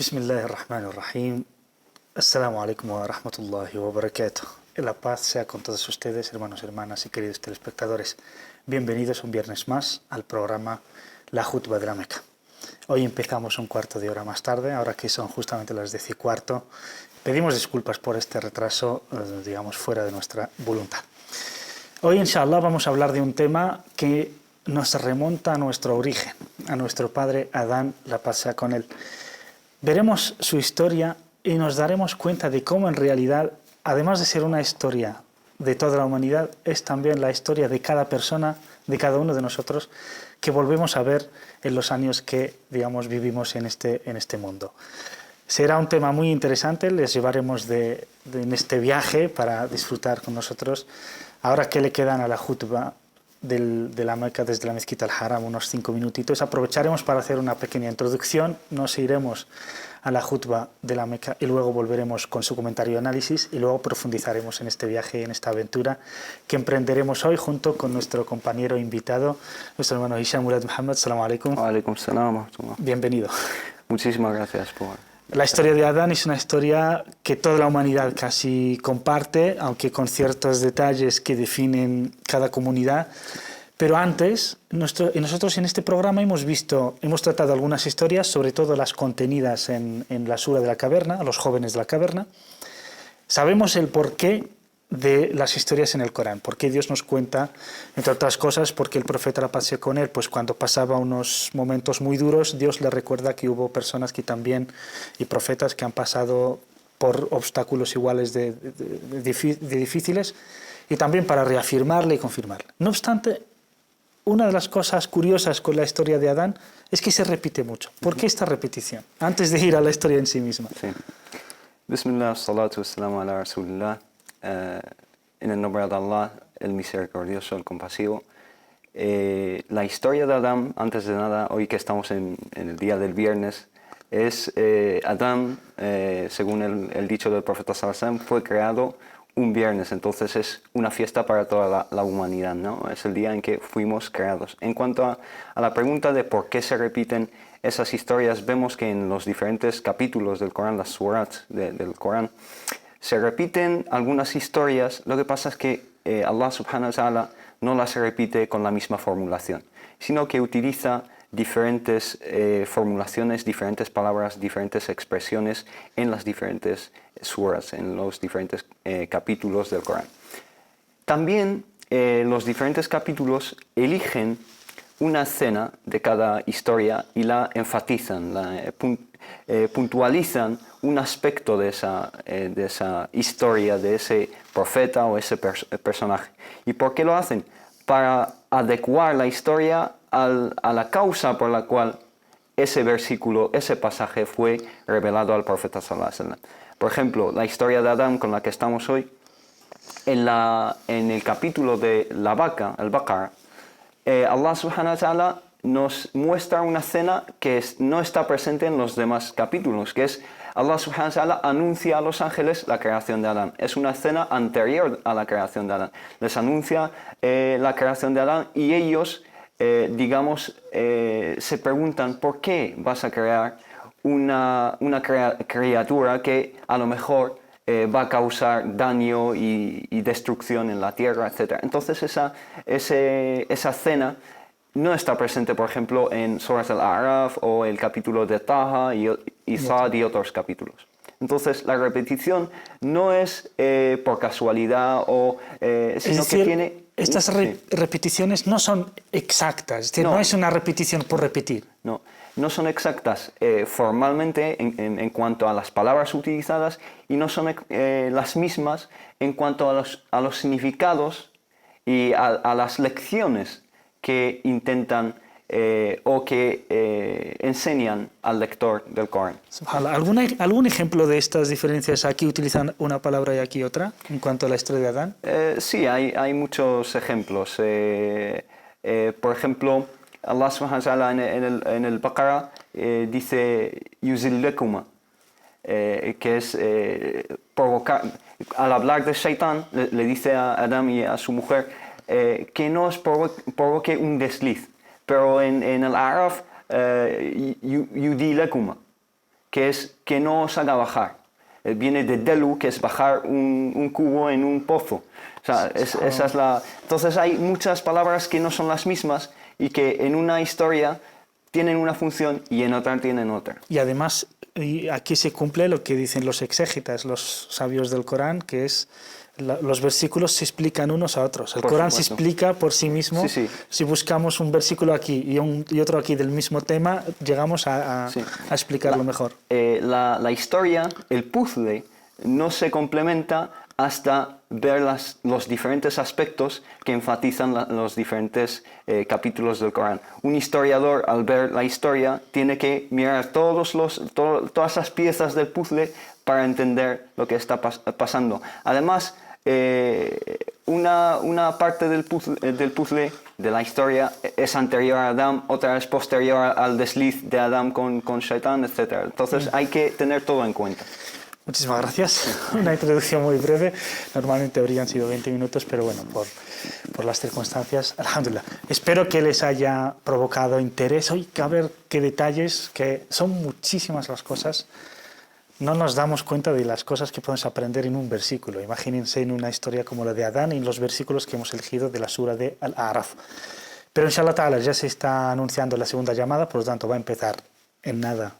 Bismillahirrahmanirrahim. Assalamu alaikum wa rahmatullahi wa barakatuh. La paz sea con todos ustedes, hermanos, hermanas y queridos telespectadores. Bienvenidos un viernes más al programa La Jutba de la Meca. Hoy empezamos un cuarto de hora más tarde, ahora que son justamente las 10:15. Pedimos disculpas por este retraso, digamos, fuera de nuestra voluntad. Hoy, inshallah, vamos a hablar de un tema que nos remonta a nuestro origen, a nuestro padre Adán, la paz sea con él. Veremos su historia y nos daremos cuenta de cómo en realidad, además de ser una historia de toda la humanidad, es también la historia de cada persona, de cada uno de nosotros, que volvemos a ver en los años que, digamos, vivimos en este mundo. Será un tema muy interesante, les llevaremos en este viaje para disfrutar con nosotros. Ahora que le quedan a la jutba de la Meca desde la mezquita al-Haram, unos 5 minutitos, aprovecharemos para hacer una pequeña introducción, nos iremos a la jutba de la Meca y luego volveremos con su comentario y análisis y luego profundizaremos en este viaje, en esta aventura que emprenderemos hoy junto con nuestro compañero invitado, nuestro hermano Hisham Murad Muhammad. Assalamu alaikum. Wa alaikum salam. Bienvenido. Muchísimas gracias por... La historia de Adán es una historia que toda la humanidad casi comparte, aunque con ciertos detalles que definen cada comunidad. Pero antes, nosotros en este programa hemos tratado algunas historias, sobre todo las contenidas en la sura de la caverna, los jóvenes de la caverna. Sabemos el porqué de las historias en el Corán, porque Dios nos cuenta, entre otras cosas, porque el profeta, la paz sea con él, pues cuando pasaba unos momentos muy duros, Dios le recuerda que hubo personas que también, y profetas que han pasado por obstáculos iguales de difíciles, y también para reafirmarle y confirmarle. No obstante, una de las cosas curiosas con la historia de Adán es que se repite mucho. ¿Por qué esta repetición? Antes de ir a la historia en sí misma. Sí. Bismillah, salatu wassalamu ala rasulillah. En el nombre de Allah, el misericordioso, el compasivo. La historia de Adán, antes de nada, hoy que estamos en el día del viernes, es Adán, según el dicho del profeta sallallahu alaihi wasallam, fue creado un viernes, entonces es una fiesta para toda la humanidad, ¿no? Es el día en que fuimos creados. En cuanto a la pregunta de por qué se repiten esas historias, vemos que en los diferentes capítulos del Corán, las surats del Corán, se repiten algunas historias. Lo que pasa es que Allah subhanahu wa ta'ala no las repite con la misma formulación, sino que utiliza diferentes formulaciones, diferentes palabras, diferentes expresiones en las diferentes suras, en los diferentes capítulos del Corán. También los diferentes capítulos eligen una escena de cada historia y la enfatizan, puntualizan un aspecto de esa historia, de ese profeta o ese personaje. ¿Y por qué lo hacen? Para adecuar la historia a la causa por la cual ese versículo, ese pasaje fue revelado al profeta sallallahu alaihi wasallam. Por ejemplo, la historia de Adán con la que estamos hoy, en el capítulo de la vaca, el Baqara, Allah subhanahu wa ta'ala nos muestra una escena que no está presente en los demás capítulos, que es Allah subhanahu wa ta'ala anuncia a los ángeles la creación de Adán. Es una escena anterior a la creación de Adán. Les anuncia la creación de Adán y ellos, se preguntan ¿por qué vas a crear una criatura que a lo mejor va a causar daño y destrucción en la tierra, etc. Entonces esa escena no está presente, por ejemplo, en Surat al-A'raf o el capítulo de Taha y Sad y otros capítulos. Entonces la repetición no es por casualidad, sino que tiene... Estas repeticiones no son exactas, es decir, no es una repetición por repetir. No son exactas formalmente en cuanto a las palabras utilizadas y no son las mismas en cuanto a los significados y a las lecciones que intentan o que enseñan al lector del Corán. ¿Algún ejemplo de estas diferencias? Aquí utilizan una palabra y aquí otra en cuanto a la historia de Adán. Sí, hay muchos ejemplos. Por ejemplo, Allah subhanahu wa ta'ala en el Baqara dice yuzillakuma, que es provocar. Al hablar de Shaitán, le dice a Adán y a su mujer que no os provoque un desliz. Pero en el Araf, yudilakuma, que es que no os haga bajar. Viene de delu, que es bajar un cubo en un pozo. O sea, esa es la... Entonces hay muchas palabras que no son las mismas y que en una historia tienen una función y en otra tienen otra. Y además, y aquí se cumple lo que dicen los exégetas, los sabios del Corán, que es los versículos se explican unos a otros. El Corán se explica por sí mismo. Sí. Si buscamos un versículo aquí y otro aquí del mismo tema, llegamos a explicarlo mejor. La historia, el puzzle, no se complementa hasta ver los diferentes aspectos que enfatizan los diferentes capítulos del Corán. Un historiador, al ver la historia, tiene que mirar todas las piezas del puzzle para entender lo que está pasando. Además, una parte del puzzle de la historia es anterior a Adán, otra es posterior al desliz de Adán con Shaitán, etc. Entonces hay que tener todo en cuenta. Muchísimas gracias. Una introducción muy breve. Normalmente habrían sido 20 minutos, pero bueno, por las circunstancias, alhamdulillah. Espero que les haya provocado interés. Hoy a ver qué detalles, que son muchísimas las cosas. No nos damos cuenta de las cosas que podemos aprender en un versículo. Imagínense en una historia como la de Adán y en los versículos que hemos elegido de la sura de Al-A'raf. Pero inshallah ta'ala ya se está anunciando la segunda llamada, por lo tanto va a empezar en nada,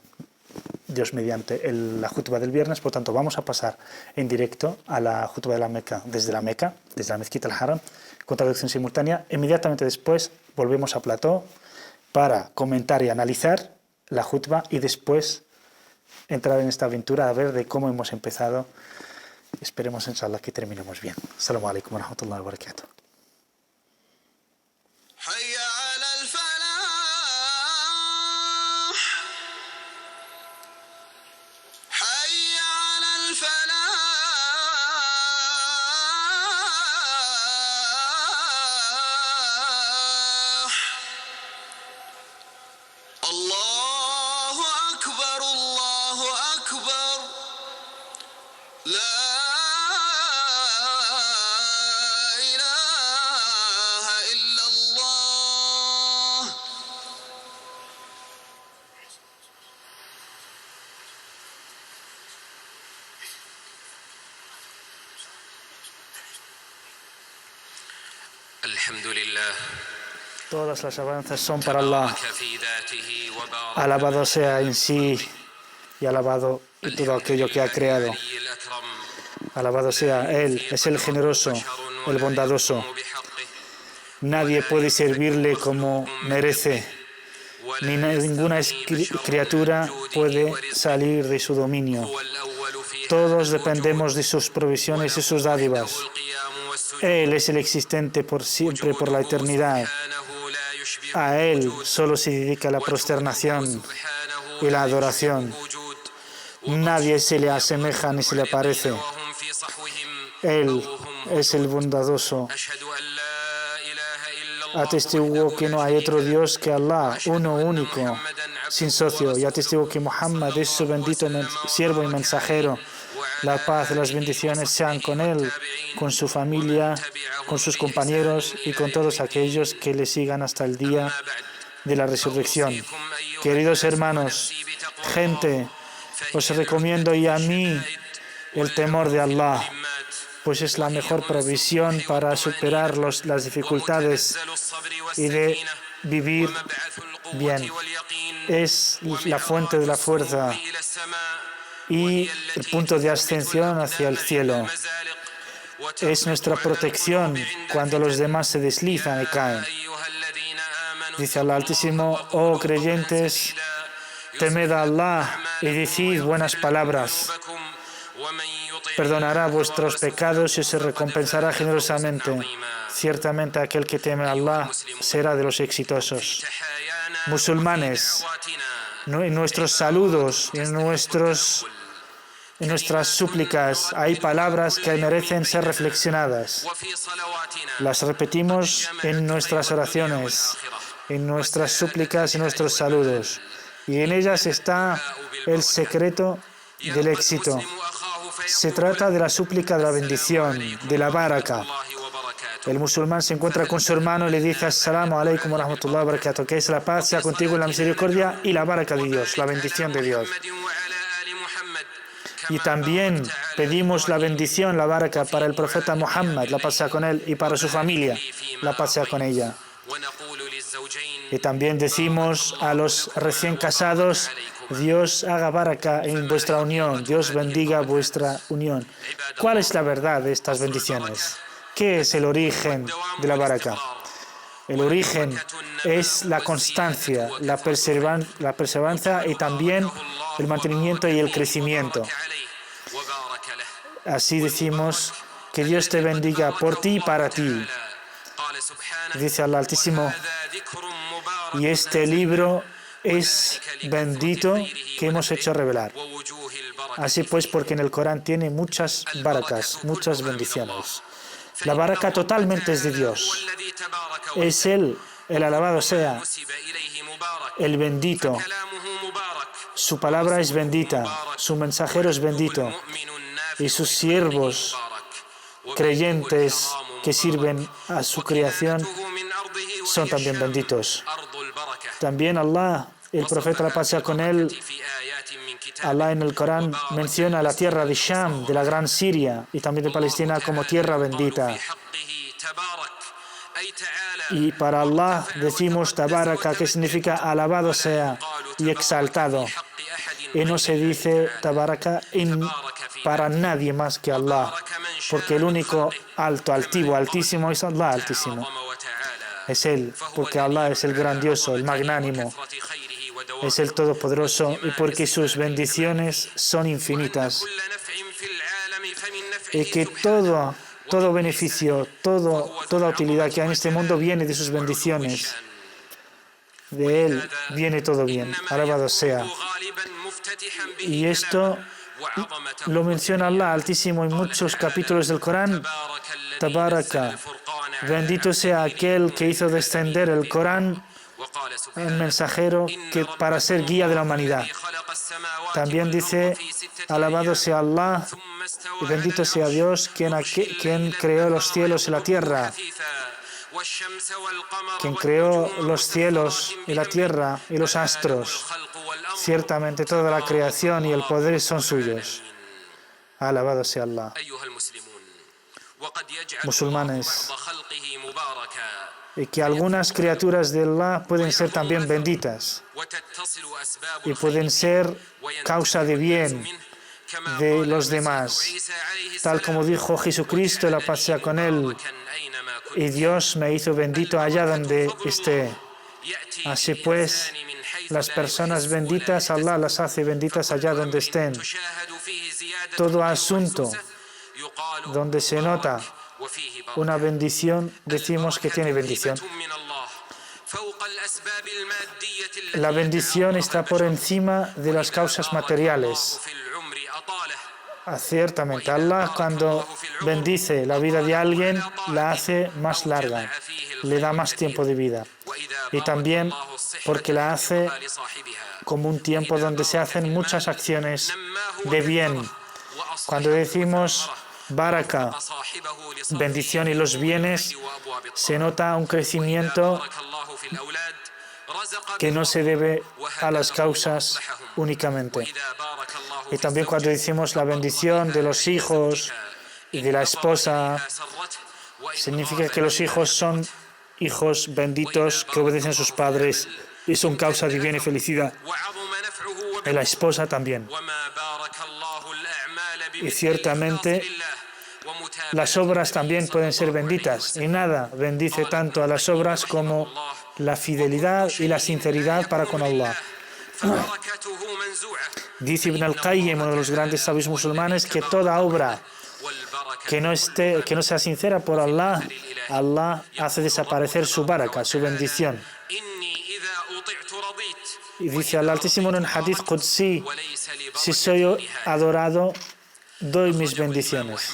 Dios mediante, la jutba del viernes. Por tanto, vamos a pasar en directo a la jutba de la Meca, desde la mezquita al-Haram, con traducción simultánea. Inmediatamente después volvemos a plató para comentar y analizar la jutba y después entrar en esta aventura a ver de cómo hemos empezado. Esperemos, inshallah, que terminemos bien. Assalamu alaikum wa rahmatullahi wa barakatuh. Todas las alabanzas son para Allah. Alabado sea en sí y alabado en todo aquello que ha creado. Alabado sea Él, es el generoso, el bondadoso. Nadie puede servirle como merece, ni ninguna criatura puede salir de su dominio. Todos dependemos de sus provisiones y sus dádivas. Él es el existente por siempre, por la eternidad. A Él solo se dedica la prosternación y la adoración. Nadie se le asemeja ni se le parece. Él es el bondadoso. Atestiguo que no hay otro Dios que Allah, uno único, sin socio, y atestiguo que Muhammad es su bendito siervo y mensajero. La paz y las bendiciones sean con él, con su familia, con sus compañeros y con todos aquellos que le sigan hasta el día de la resurrección. Queridos hermanos, gente, os recomiendo y a mí el temor de Allah, pues es la mejor provisión para superar las dificultades y de vivir bien. Es la fuente de la fuerza y el punto de ascensión hacia el cielo. Es nuestra protección cuando los demás se deslizan y caen. Dice Allah Altísimo: oh creyentes, temed a Allah y decid buenas palabras. Perdonará vuestros pecados y se recompensará generosamente. Ciertamente aquel que teme a Allah será de los exitosos. Musulmanes, en nuestros saludos y en nuestras súplicas hay palabras que merecen ser reflexionadas. Las repetimos en nuestras oraciones, en nuestras súplicas y nuestros saludos. Y en ellas está el secreto del éxito. Se trata de la súplica de la bendición, de la baraka. El musulmán se encuentra con su hermano y le dice: Assalamu alaikum wa rahmatullahi wa barakatuh, que es la paz sea contigo, la misericordia y la baraka de Dios, la bendición de Dios. Y también pedimos la bendición, la baraka, para el profeta Muhammad, la paz sea con él, y para su familia, la paz sea con ella. Y también decimos a los recién casados, Dios haga baraka en vuestra unión, Dios bendiga vuestra unión. ¿Cuál es la verdad de estas bendiciones? ¿Qué es el origen de la baraka? El origen es la constancia, la perseverancia y también el mantenimiento y el crecimiento. Así decimos que Dios te bendiga por ti y para ti. Dice Allah Altísimo, y este libro es bendito que hemos hecho revelar. Así pues, porque en el Corán tiene muchas barakas, muchas bendiciones. La baraka totalmente es de Dios. Es Él, el alabado sea, el bendito. Su palabra es bendita, su mensajero es bendito y sus siervos creyentes que sirven a su creación son también benditos. También Allah, el profeta, la paz sea con él, Allah en el Corán menciona la tierra de Sham, de la gran Siria y también de Palestina como tierra bendita. Y para Allah decimos tabaraka, que significa alabado sea y exaltado. Y no se dice tabaraka para nadie más que Allah, porque el único alto, altivo, altísimo es Allah Altísimo. Es Él, porque Allah es el grandioso, el magnánimo, es el todopoderoso y porque sus bendiciones son infinitas. Y que todo beneficio, toda utilidad que hay en este mundo viene de sus bendiciones. De Él viene todo bien. Alabado sea. Y esto lo menciona Allah Altísimo en muchos capítulos del Corán. Tabaraka. Bendito sea aquel que hizo descender el Corán, el mensajero, que para ser guía de la humanidad. También dice, alabado sea Allah y bendito sea Dios, quien creó los cielos y la tierra. Quien creó los cielos y la tierra y los astros. Ciertamente toda la creación y el poder son suyos. Alabado sea Allah. Musulmanes, y que algunas criaturas de Allah pueden ser también benditas y pueden ser causa de bien de los demás, tal como dijo Jesucristo, la paz sea con él, y Dios me hizo bendito allá donde esté. Así pues, las personas benditas, Allah las hace benditas allá donde estén. Todo asunto donde se nota una bendición, decimos que tiene bendición. La bendición está por encima de las causas materiales. Ciertamente, Allah cuando bendice la vida de alguien, la hace más larga, le da más tiempo de vida. Y también porque la hace como un tiempo donde se hacen muchas acciones de bien. Cuando decimos baraka, bendición y los bienes, se nota un crecimiento que no se debe a las causas únicamente. Y también cuando decimos la bendición de los hijos y de la esposa, significa que los hijos son hijos benditos que obedecen a sus padres y son causa de bien y felicidad. Y la esposa también. Y ciertamente las obras también pueden ser benditas. Y nada bendice tanto a las obras como la fidelidad y la sinceridad para con Allah. Dice Ibn al-Qayyim, uno de los grandes sabios musulmanes, que toda obra que no sea sincera por Allah, Allah hace desaparecer su baraka, su bendición. Y dice Allah Altísimo en un hadith qudsi, si soy adorado, doy mis bendiciones.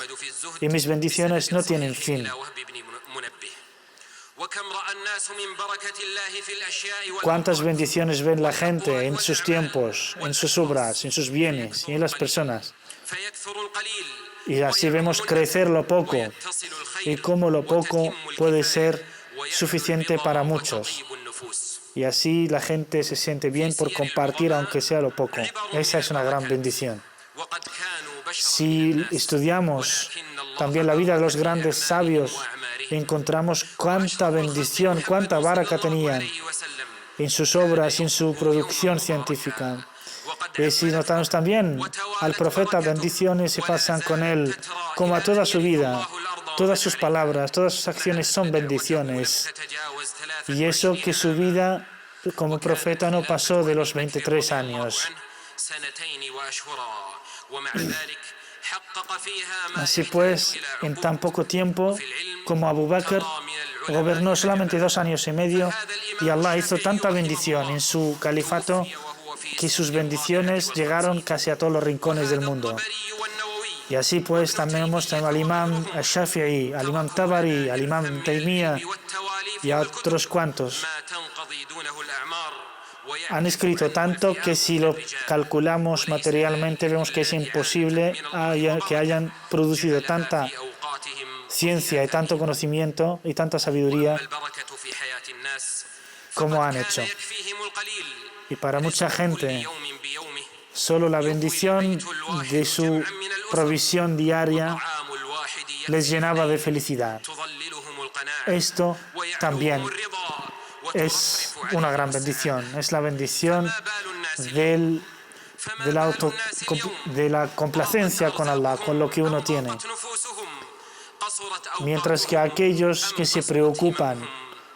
Y mis bendiciones no tienen fin. ¿Cuántas bendiciones ven la gente en sus tiempos, en sus obras, en sus bienes y en las personas? Y así vemos crecer lo poco y cómo lo poco puede ser suficiente para muchos. Y así la gente se siente bien por compartir aunque sea lo poco. Esa es una gran bendición. Si estudiamos también la vida de los grandes sabios, encontramos cuánta bendición, cuánta baraka tenían en sus obras y en su producción científica. Y si notamos también al profeta, bendiciones se pasan con él, como a toda su vida. Todas sus palabras, todas sus acciones son bendiciones. Y eso que su vida como profeta no pasó de los 23 años. Así pues, en tan poco tiempo como Abu Bakr gobernó solamente 2 años y medio, y Allah hizo tanta bendición en su califato que sus bendiciones llegaron casi a todos los rincones del mundo. Y así pues también tenemos al imam al-Shafi'i, al imam Tabari, al imam Taymiyya y a otros cuantos. Han escrito tanto que si lo calculamos materialmente vemos que es imposible que hayan producido tanta ciencia y tanto conocimiento y tanta sabiduría como han hecho. Y para mucha gente, solo la bendición de su provisión diaria les llenaba de felicidad. Esto también es una gran bendición. Es la bendición de la complacencia con Allah, con lo que uno tiene. Mientras que aquellos que se preocupan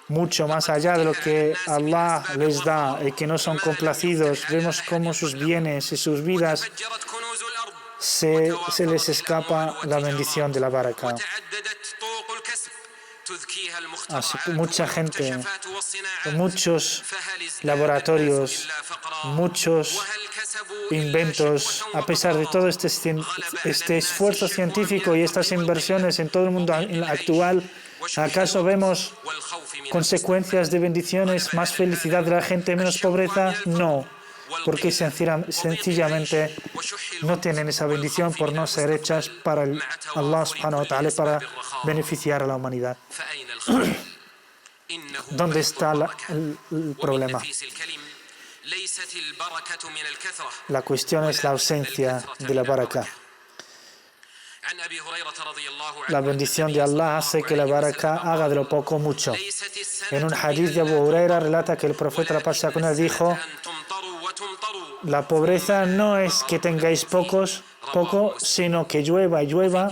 mucho más allá de lo que Allah les da y que no son complacidos, vemos cómo sus bienes y sus vidas se les escapa la bendición de la baraka. Así que mucha gente, muchos laboratorios, muchos inventos, a pesar de todo este esfuerzo científico y estas inversiones en todo el mundo actual, ¿acaso vemos consecuencias de bendiciones, más felicidad de la gente, menos pobreza? No, porque sencillamente no tienen esa bendición por no ser hechas para Allah subhanahu wa ta'ala, para beneficiar a la humanidad. ¿Dónde está el problema? La cuestión es la ausencia de la baraka. La bendición de Allah hace que la baraka haga de lo poco mucho. En un hadith de Abu Huraira relata que el profeta, la paz sea con él, dijo: la pobreza no es que tengáis poco, sino que llueva y llueva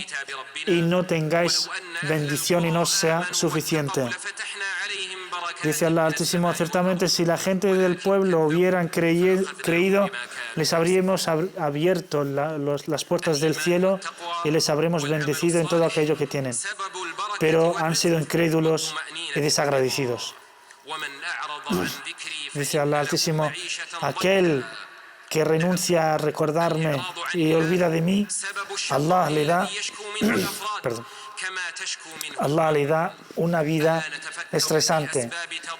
y no tengáis bendición y no sea suficiente. Dice Allah Altísimo: ciertamente si la gente del pueblo hubieran creído, les habríamos abierto las puertas del cielo y les habremos bendecido en todo aquello que tienen. Pero han sido incrédulos y desagradecidos. Dice Allah Altísimo: aquel que renuncia a recordarme y olvida de mí, Allah le da una vida estresante,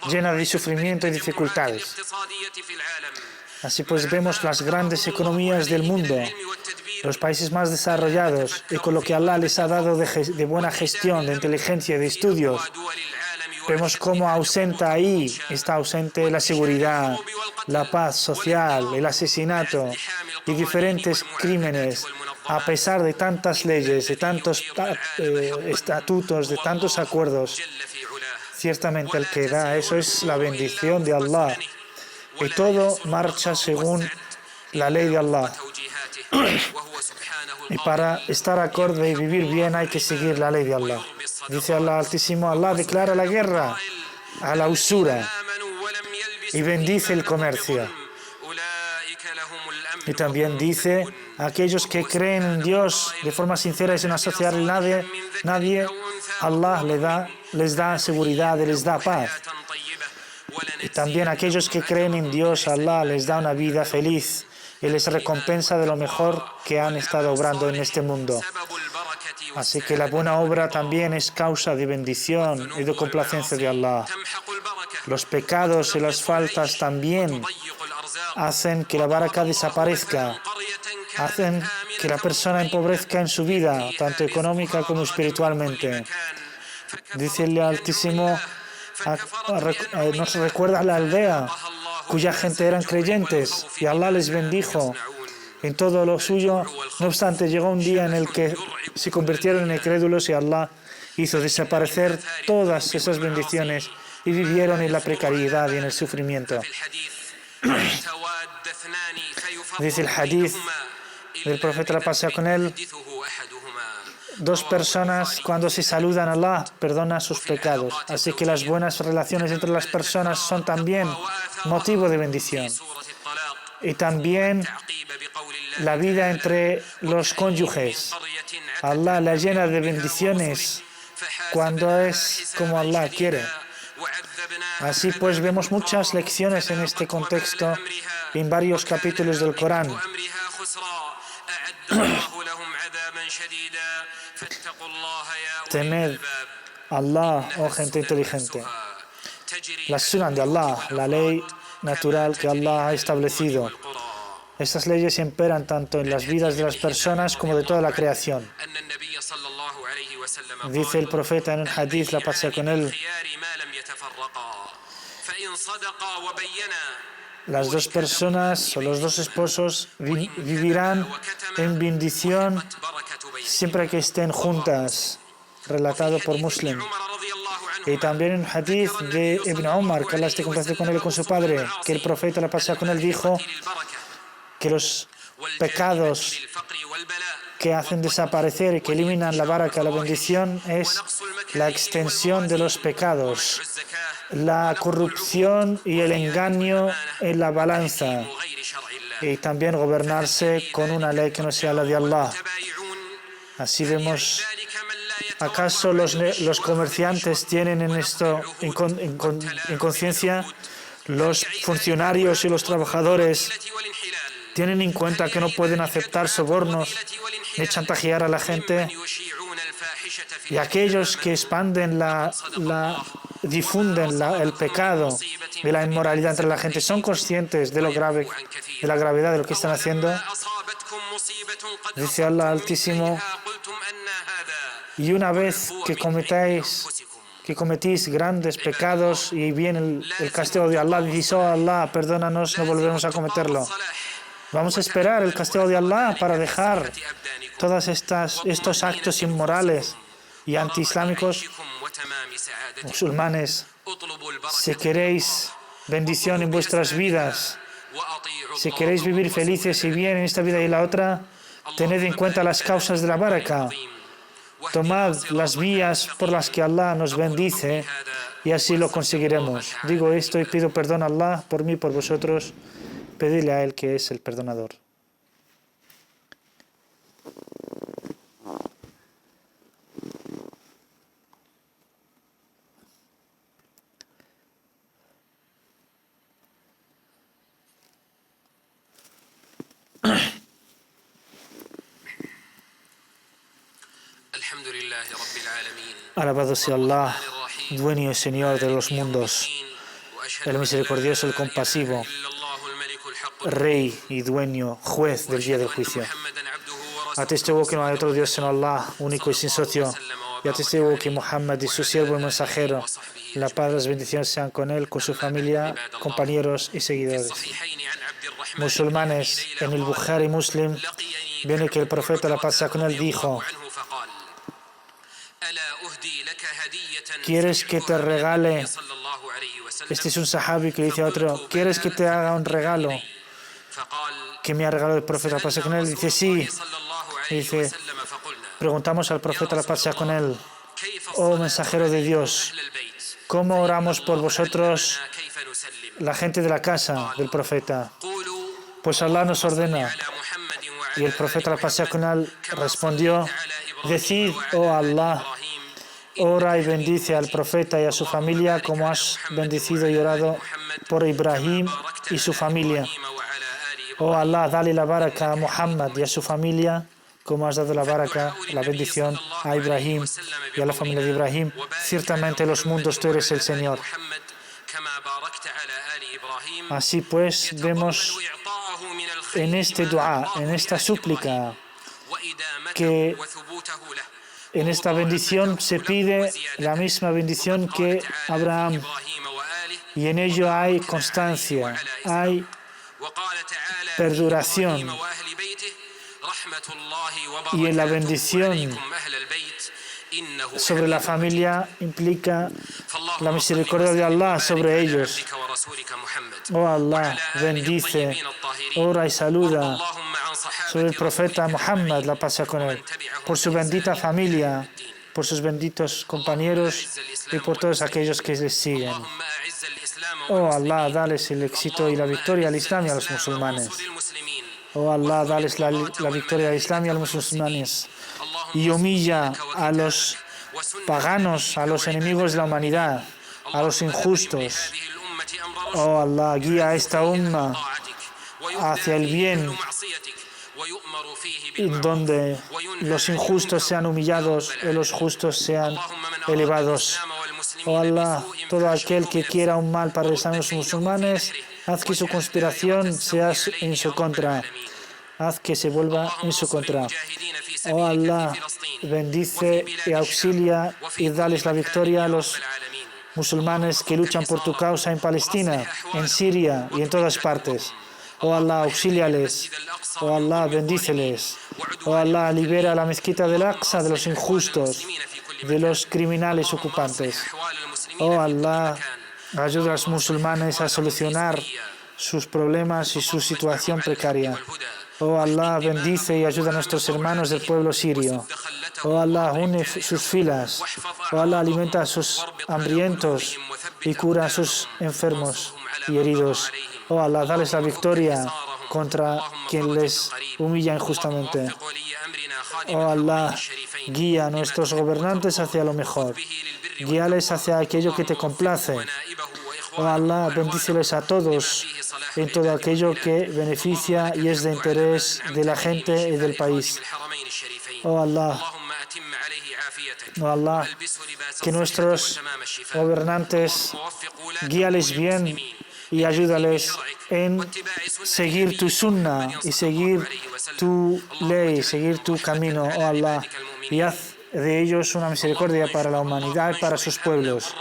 llena de sufrimiento y dificultades. Así pues vemos las grandes economías del mundo, los países más desarrollados, y con lo que Allah les ha dado de buena gestión, de inteligencia y de estudios, vemos cómo está ausente la seguridad, la paz social, el asesinato y diferentes crímenes, a pesar de tantas leyes, de tantos estatutos, de tantos acuerdos. Ciertamente el que da eso es la bendición de Allah. Y todo marcha según la ley de Allah. Y para estar acorde y vivir bien hay que seguir la ley de Allah. Dice Allah Altísimo: Allah declara la guerra a la usura y bendice el comercio. Y también dice: a aquellos que creen en Dios de forma sincera y sin asociar a nadie, Allah les da seguridad y les da paz. Y también a aquellos que creen en Dios, Allah les da una vida feliz y les recompensa de lo mejor que han estado obrando en este mundo. Así que la buena obra también es causa de bendición y de complacencia de Allah. Los pecados y las faltas también hacen que la baraka desaparezca, hacen que la persona empobrezca en su vida, tanto económica como espiritualmente. Dice el Altísimo, nos recuerda a la aldea cuya gente eran creyentes y Allah les bendijo en todo lo suyo. No obstante, llegó un día en el que se convirtieron en incrédulos y Allah hizo desaparecer todas esas bendiciones y vivieron en la precariedad y en el sufrimiento. Dice el hadith del profeta, la paz sea con él, dos personas cuando se saludan, Allah perdona sus pecados. Así que las buenas relaciones entre las personas son también motivo de bendición. Y también la vida entre los cónyuges. Allah la llena de bendiciones cuando es como Allah quiere. Así pues, vemos muchas lecciones en este contexto en varios capítulos del Corán. Temed Allah, oh gente inteligente. La sunan de Allah, la ley natural que Allah ha establecido. Estas leyes imperan tanto en las vidas de las personas como de toda la creación. Dice el profeta en un hadith, la paz sea con él, las dos personas o los dos esposos vivirán en bendición siempre que estén juntas, relatado por Muslim. Y también en un hadith de Ibn Umar, que Allah esté complacido con él y con su padre, que el profeta, la paz sea con él, dijo que los pecados que hacen desaparecer y que eliminan la baraka, la bendición, es la extensión de los pecados, la corrupción y el engaño en la balanza, y también gobernarse con una ley que no sea la de Allah. Así vemos, ¿acaso los comerciantes tienen en esto en conciencia? Los funcionarios y los trabajadores tienen en cuenta que no pueden aceptar sobornos ni chantajear a la gente. Y aquellos que expanden difunden el pecado y la inmoralidad entre la gente son conscientes de la gravedad de lo que están haciendo. Dice Allah Altísimo, y una vez que cometís grandes pecados y viene el castigo de Allah, decís, oh Allah, perdónanos, no volveremos a cometerlo. Vamos a esperar el castigo de Allah para dejar todos estos actos inmorales y antiislámicos. Musulmanes, si queréis bendición en vuestras vidas, si queréis vivir felices y bien en esta vida y la otra, tened en cuenta las causas de la baraka. Tomad las vías por las que Allah nos bendice y así lo conseguiremos. Digo esto y pido perdón a Allah por mí y por vosotros. Pedidle a Él, que es el perdonador. Alabado sea Allah, dueño y Señor de los mundos, el misericordioso, el compasivo, Rey y dueño, juez del día del juicio. Atestiguo que no hay otro Dios sino Allah, único y sin socio. Y atestiguo que Muhammad es su siervo y mensajero. La paz y las bendiciones sean con él, con su familia, compañeros y seguidores. Musulmanes, en el Bukhari Muslim, viene que el profeta, la paz sea con él, dijo: ¿quieres que te regale? Este es un sahabi que dice a otro: ¿quieres que te haga un regalo que me ha regalado el profeta, la paz sea con él? Dice: sí. Y dice, preguntamos al profeta, la paz sea con él: oh mensajero de Dios, ¿cómo oramos por vosotros, la gente de la casa del profeta? Pues Allah nos ordena. Y el profeta, la paz sea con él, respondió: decid, oh Allah, ora y bendice al profeta y a su familia como has bendecido y orado por Ibrahim y su familia. Oh Allah, dale la baraka a Muhammad y a su familia como has dado la baraka, la bendición a Ibrahim y a la familia de Ibrahim. Ciertamente los mundos tú eres el Señor. Así pues, vemos en este dua, en esta súplica, que en esta bendición se pide la misma bendición que Abraham, y en ello hay constancia, hay perduración. Y en la bendición sobre la familia implica la misericordia de Allah sobre ellos. Oh Allah, bendice, ora y saluda sobre el profeta Muhammad, la paz sea con él, por su bendita familia, por sus benditos compañeros y por todos aquellos que les siguen. Oh Allah, dales el éxito y la victoria al Islam y a los musulmanes. Oh Allah, dales la victoria al Islam y a los musulmanes. Y humilla a los paganos, a los enemigos de la humanidad, a los injustos. Oh Allah, guía a esta umma hacia el bien, en donde los injustos sean humillados y los justos sean elevados. Oh Allah, todo aquel que quiera un mal para los musulmanes, haz que su conspiración sea en su contra. Haz que se vuelva en su contra. Oh Allah, bendice y auxilia y dales la victoria a los musulmanes que luchan por tu causa en Palestina, en Siria y en todas partes. Oh Allah, auxíliales. Oh Allah, bendíceles. Oh Allah, libera la mezquita del Aqsa de los injustos, de los criminales ocupantes. Oh Allah, ayuda a los musulmanes a solucionar sus problemas y su situación precaria. Oh Allah, bendice y ayuda a nuestros hermanos del pueblo sirio. Oh Allah, une sus filas. Oh Allah, alimenta a sus hambrientos y cura a sus enfermos y heridos. Oh Allah, dales la victoria contra quien les humilla injustamente. Oh Allah, guía a nuestros gobernantes hacia lo mejor. Guíales hacia aquello que te complace. Oh Allah, bendíceles a todos en todo aquello que beneficia y es de interés de la gente y del país. Oh Allah, que nuestros gobernantes guíales bien y ayúdales en seguir tu sunnah y seguir tu ley, seguir tu camino, oh Allah, y haz de ellos una misericordia para la humanidad y para sus pueblos.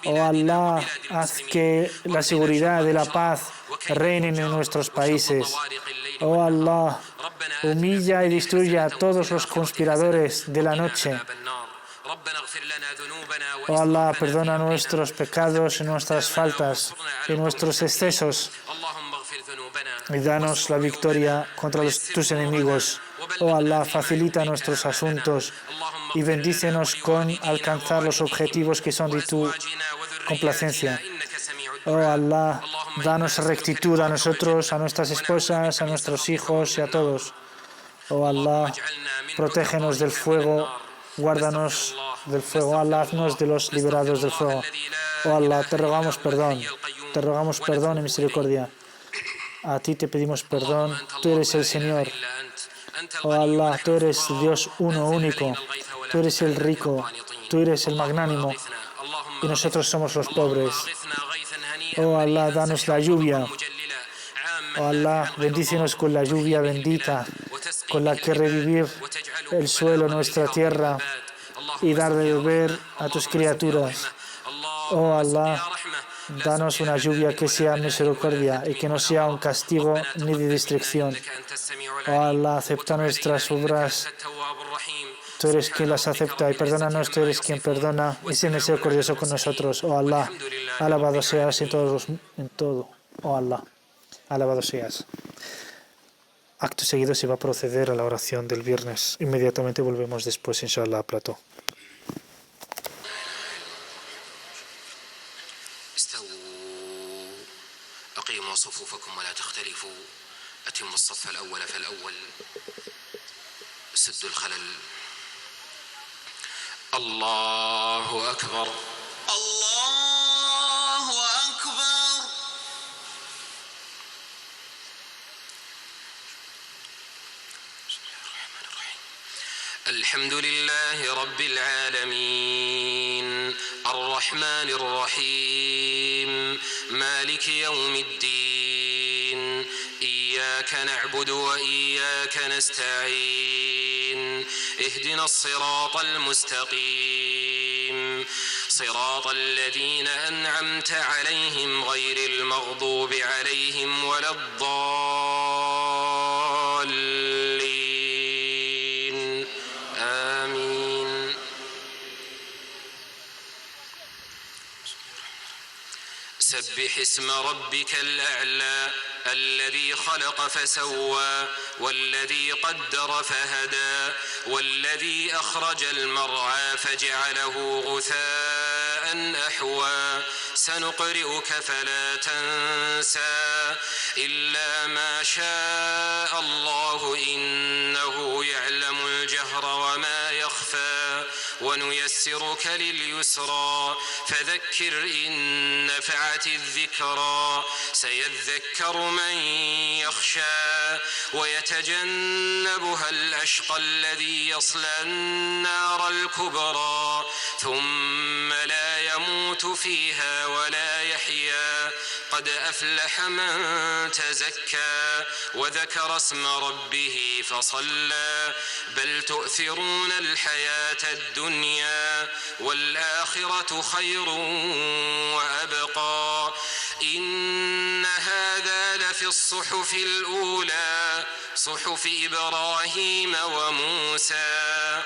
Oh Allah, haz que la seguridad y la paz reinen en nuestros países. Oh Allah, humilla y destruye a todos los conspiradores de la noche. Oh Allah, perdona nuestros pecados y nuestras faltas y nuestros excesos y danos la victoria contra tus enemigos. Oh Allah, facilita nuestros asuntos y bendícenos con alcanzar los objetivos que son de tu complacencia. Oh Allah, danos rectitud a nosotros, a nuestras esposas, a nuestros hijos y a todos. Oh Allah, protégenos del fuego, guárdanos del fuego. Allah, haznos de los liberados del fuego. Oh Allah, te rogamos perdón y misericordia. A ti te pedimos perdón, tú eres el Señor. Oh Allah, tú eres Dios uno, único. Tú eres el rico, tú eres el magnánimo y nosotros somos los pobres. Oh Allah, danos la lluvia. Oh Allah, bendícenos con la lluvia bendita, con la que revivir el suelo, nuestra tierra, y dar de beber a tus criaturas. Oh Allah, danos una lluvia que sea misericordia y que no sea un castigo ni de destrucción. Oh Allah, acepta nuestras obras. Tú eres quien las acepta y perdónanos, tú eres quien perdona y sé misericordioso con nosotros. Oh Allah, alabado seas en todo. Oh Allah, alabado seas. Acto seguido se va a proceder a la oración del viernes. Inmediatamente volvemos después, inshallah, a plató. أقيموا صفوفكم ولا تختلفوا أتموا الصف الأول فالأول سدوا الخلل الله أكبر الله أكبر الحمد لله رب العالمين الرحمن الرحيم مالك يوم الدين إياك نعبد وإياك نستعين اهدنا الصراط المستقيم صراط الذين أنعمت عليهم غير المغضوب عليهم ولا الضالين سبح اسم ربك الأعلى الذي خلق فسوى والذي قدر فهدى والذي أخرج المرعى فجعله غثاء أحوى سنقرئك فلا تنسى إلا ما شاء الله إنه يعلم الجهر وما يخفى ونيسرك لليسرى فذكر إن نفعت الذكرى سيذكر من يخشى ويتجنبها الأشقى الذي يصلى النار الكبرى ثم لا يموت فيها ولا يحيا قد أفلح من تزكى وذكر اسم ربه فصلى بل تؤثرون الحياة الدنيا والآخرة خير وأبقى إن هذا لفي الصحف الأولى صحف إبراهيم وموسى.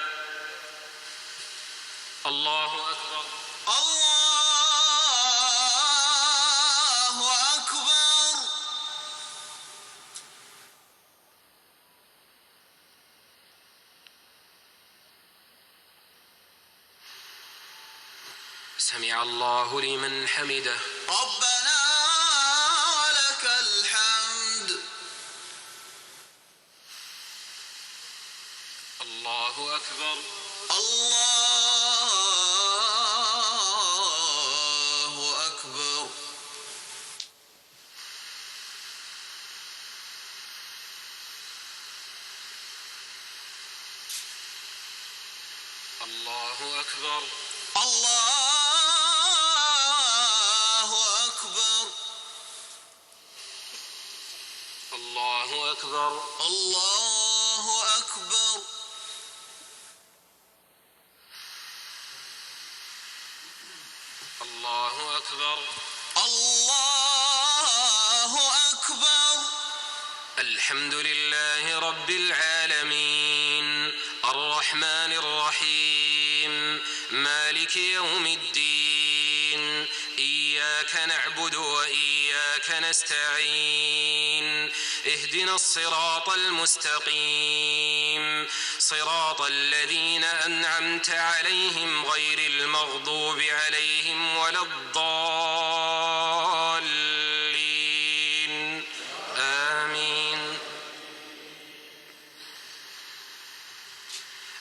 الله أكبر. الله أكبر. سمع الله لمن حمده. ربنا ولك الحمد. الله أكبر. الله أكبر. الله أكبر. الله أكبر. الله أكبر. الله أكبر. الله أكبر. الله أكبر. الحمد لله رب العالمين الرحمن الرحيم مالك يوم الدين إياك نعبد وإياك نستعين اهدنا الصراط المستقيم صراط الذين أنعمت عليهم غير المغضوب عليهم ولا الضالين آمين.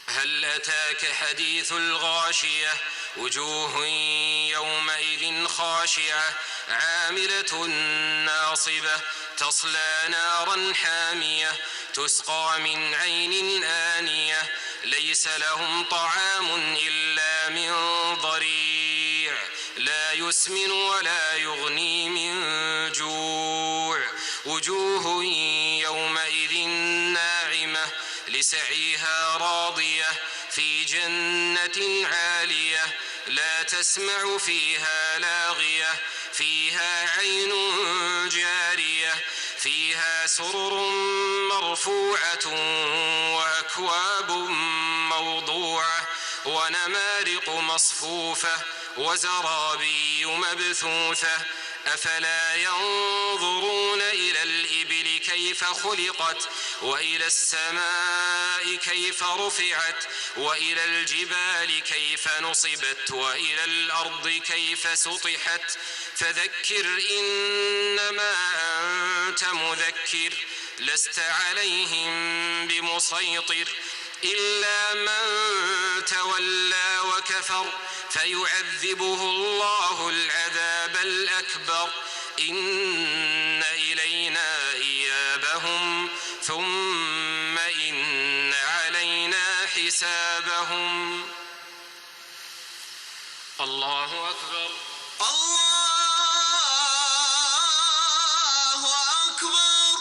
هل أتاك حديث الغاشية وجوه يومئذ خاشعة عاملة ناصبة تصلى نارا حامية تسقى من عين آنية ليس لهم طعام إلا من ضريع لا يسمن ولا يغني من جوع وجوه يومئذ ناعمة لسعيها راضية في جنة عالية لا تسمع فيها لاغية فيها عين جارية فيها سرر مرفوعة وأكواب موضوعة ونمارق مصفوفة وزرابي مبثوثة أفلا ينظرون إلى الإبل كيف خلقت وإلى السماء كيف رفعت وإلى الجبال كيف نصبت وإلى الأرض كيف سطحت فذكر إنما أنت مذكر لست عليهم بمسيطر إلا من تولى وكفر فيعذبه الله العذاب الأكبر إن إلينا إيابهم ثم إن علينا حسابهم. الله أكبر. الله أكبر.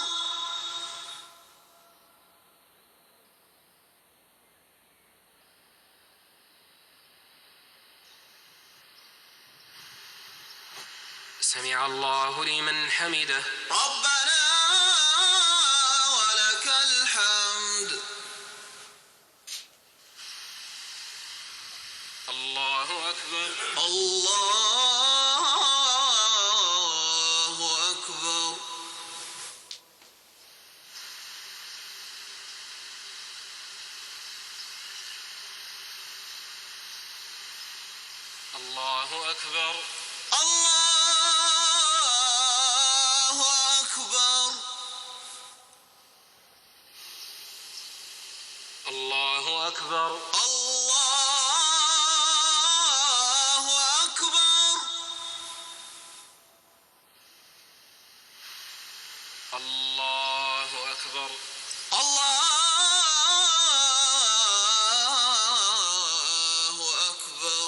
سمع الله لمن حمده. ربنا ولك الحمد. الله أكبر. الله الله أكبر الله أكبر الله أكبر الله أكبر الله أكبر الله أكبر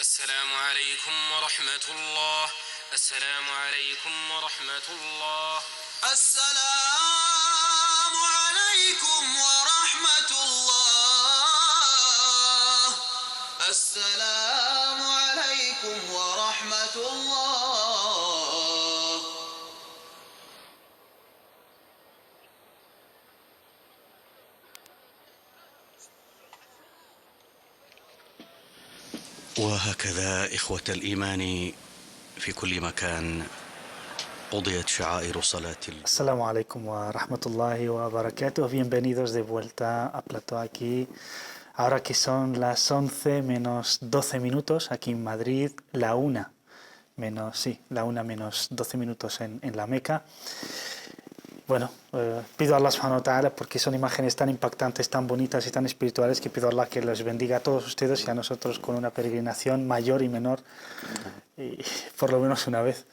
السلام عليكم ورحمة الله السلام عليكم ورحمة الله السلام عليكم ورحمة الله السلام عليكم ورحمة الله وهكذا إخوة الإيمان في كل مكان قضيت شعائر صلاة Assalamu alaikum wa rahmatullahi wa barakatuh. Bienvenidos de vuelta a Plató aquí. Ahora que son las 11 menos 12 minutos aquí en Madrid, la 1 menos 12 minutos en la Meca. Bueno, pido a Allah subhanahu wa ta'ala, porque son imágenes tan impactantes, tan bonitas y tan espirituales, que pido a Allah que los bendiga a todos ustedes y a nosotros con una peregrinación mayor y menor, y por lo menos una vez,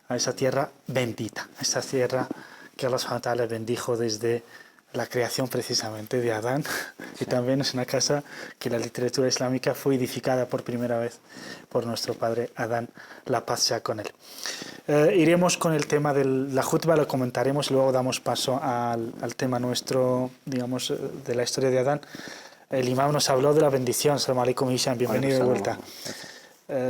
a esa tierra bendita, a esa tierra que Allah subhanahu wa ta'ala bendijo desde la creación precisamente de Adán, y también es una casa que la literatura islámica fue edificada por primera vez por nuestro padre Adán, la paz sea con él. Iremos con el tema de la jutba, lo comentaremos, luego damos paso al tema nuestro, digamos, de la historia de Adán. El imam nos habló de la bendición. Assalamu alaikum, Hisham, bienvenido de vuelta.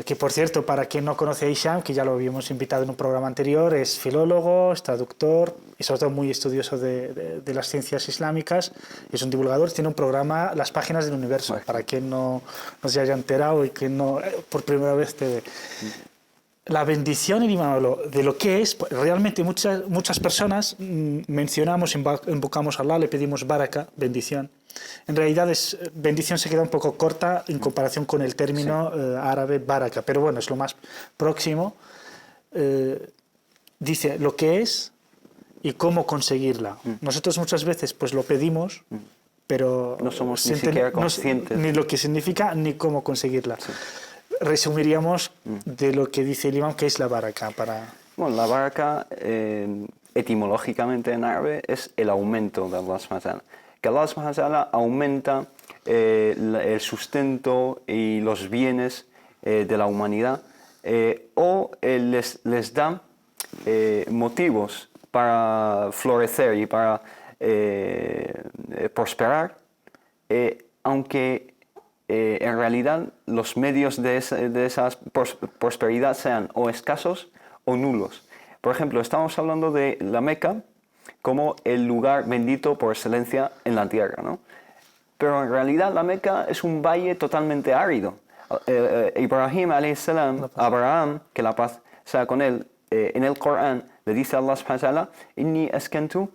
Que por cierto, para quien no conoce a Hisham, que ya lo habíamos invitado en un programa anterior, es filólogo, es traductor y sobre todo muy estudioso de las ciencias islámicas, es un divulgador, tiene un programa, Las Páginas del Universo, para quien no se haya enterado y que no por primera vez te ve. La bendición, el imam habló de lo que es, realmente muchas personas mencionamos, invocamos a Allah, le pedimos baraka, bendición. En realidad bendición se queda un poco corta en comparación con el término árabe baraka, pero bueno, es lo más próximo. Dice lo que es y cómo conseguirla. Nosotros muchas veces pues lo pedimos, pero no somos ni siquiera conscientes. Ni lo que significa ni cómo conseguirla. Sí. Resumiríamos de lo que dice el imam, que es la baraka. Bueno, la baraka etimológicamente en árabe es el aumento de Allah subhanahu wa ta'ala. Que Allah subhanahu wa ta'ala aumenta el sustento y los bienes de la humanidad o les da motivos para florecer y para prosperar, aunque en realidad los medios de esa prosperidad sean o escasos o nulos. Por ejemplo, estamos hablando de la Meca como el lugar bendito por excelencia en la tierra, ¿no? Pero en realidad la Meca es un valle totalmente árido. Ibrahim alayhis salam, Abraham, que la paz sea con él, en el Corán le dice a Allah subhanahu wa ta'ala: Inni askantu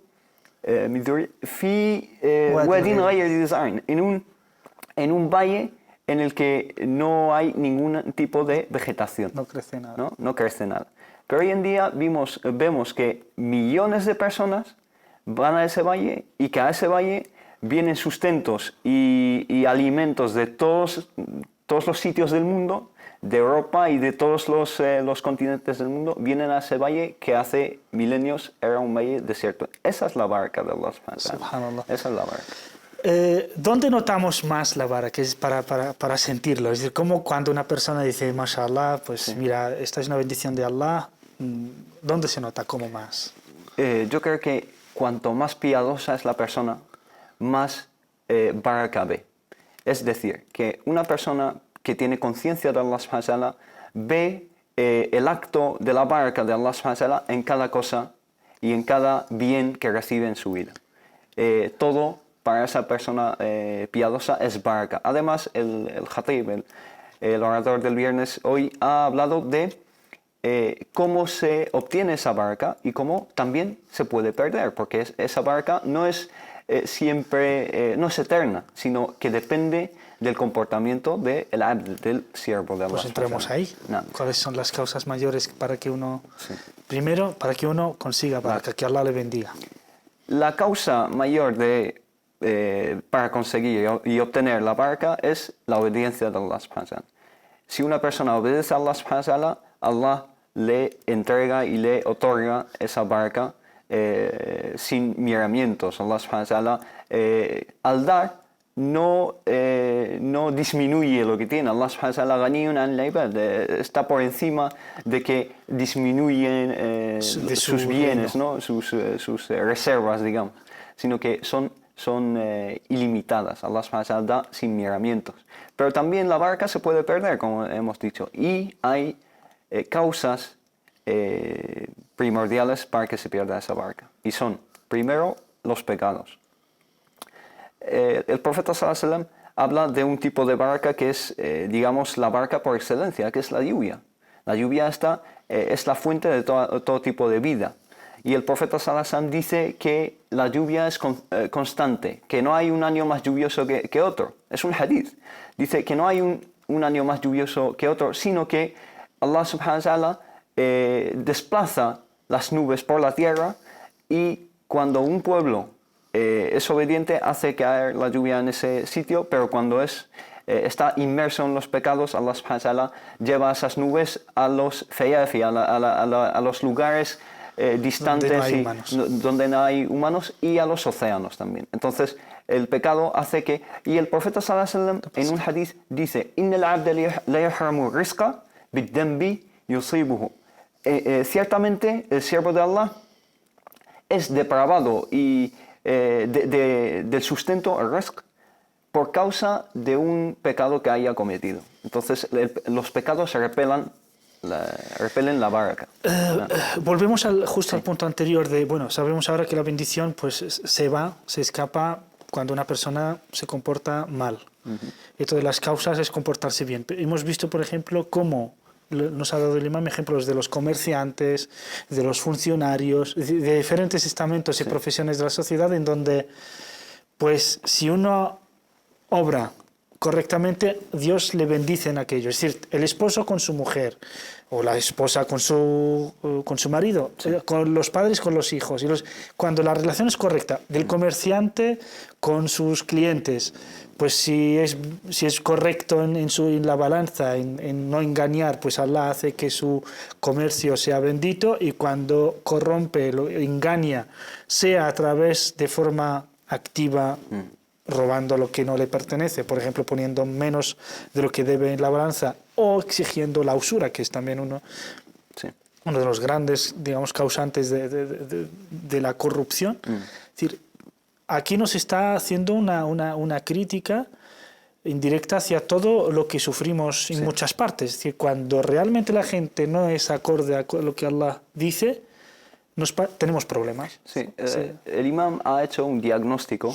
min dhurri fi wadin ghayri dhi zar'in, en un valle en el que no hay ningún tipo de vegetación. No crece nada. No crece nada. Pero hoy en día vemos que millones de personas van a ese valle y que a ese valle vienen sustentos y alimentos de todos los sitios del mundo, de Europa y de todos los continentes del mundo, vienen a ese valle que hace milenios era un valle desierto. Esa es la baraka de Allah subhanahu wa ta'ala. Esa es la baraka. ¿Dónde notamos más la baraka? Es para sentirlo. Es decir, como cuando una persona dice, mashallah, pues sí, mira, esta es una bendición de Allah, ¿Dónde se nota como más? Yo creo que cuanto más piadosa es la persona, más baraka ve. Es decir, que una persona que tiene conciencia de Allah subhanahu wa ta'ala ve el acto de la baraka de Allah subhanahu wa ta'ala en cada cosa y en cada bien que recibe en su vida. Todo para esa persona piadosa es baraka. Además, el Khatib, el orador del viernes, hoy ha hablado de cómo se obtiene esa baraka y cómo también se puede perder, porque esa baraka no es siempre, no es eterna, sino que depende del comportamiento del abd, del siervo de Allah. Pues entremos ahí. No. ¿Cuáles son las causas mayores para que uno, primero, para que uno consiga baraka, que Allah le bendiga? La causa mayor para conseguir y obtener la baraka es la obediencia de Allah subhanahu wa ta'ala. Si una persona obedece a Allah subhanahu wa ta'ala, Allah le entrega y le otorga esa baraka sin miramientos. Allah subhanahu wa ta'ala al dar no disminuye lo que tiene. Allah subhanahu wa ta'ala ganiyun an al-ibad, está por encima de que disminuyen sus bienes, ¿no? sus reservas, digamos, sino que son ilimitadas. Allah subhanahu wa ta'ala da sin miramientos. Pero también la baraka se puede perder, como hemos dicho, y hay causas primordiales para que se pierda esa baraka. Y son, primero, los pecados. El profeta sallallahu alaihi wasallam habla de un tipo de baraka que es, digamos, la baraka por excelencia, que es la lluvia. La lluvia es la fuente de todo tipo de vida. Y el profeta sallallahu alaihi wasallam dice que la lluvia es constante, que no hay un año más lluvioso que otro. Es un hadith. Dice que no hay un año más lluvioso que otro, sino que Allah subhanahu wa ta'ala desplaza las nubes por la tierra, y cuando un pueblo es obediente hace caer la lluvia en ese sitio, pero cuando está inmerso en los pecados, Allah subhanahu wa ta'ala lleva esas nubes a los fayafi, a los lugares distantes donde no hay humanos, y a los océanos también. Entonces el pecado hace que, y el profeta sallallahu alaihi wasallam en un hadith dice: innal abda la yahramu rizqa bid-dambi yusibuhu. Ciertamente el siervo de Allah es depravado y del sustento, el rizq, por causa de un pecado que haya cometido. Entonces los pecados repelen la baraka. Volvemos justo al punto anterior de, bueno, sabemos ahora que la bendición pues se escapa cuando una persona se comporta mal. Y todas las causas es comportarse bien. Pero hemos visto, por ejemplo, cómo nos ha dado el imam ejemplos de los comerciantes, de los funcionarios, de diferentes estamentos y profesiones de la sociedad, en donde, pues, si uno obra correctamente, Dios le bendice en aquello. Es decir, el esposo con su mujer, o la esposa con su marido, con los padres con los hijos. Cuando la relación es correcta, del comerciante con sus clientes, pues si es correcto en la balanza, en no engañar, pues Allah hace que su comercio sea bendito, y cuando corrompe, engaña, sea a través de forma activa, robando lo que no le pertenece, por ejemplo, poniendo menos de lo que debe en la balanza, o exigiendo la usura, que es también uno de los grandes, digamos, causantes de la corrupción. Es decir, aquí nos está haciendo una crítica indirecta hacia todo lo que sufrimos en muchas partes. Es decir, cuando realmente la gente no es acorde a lo que Allah dice, tenemos problemas. El imam ha hecho un diagnóstico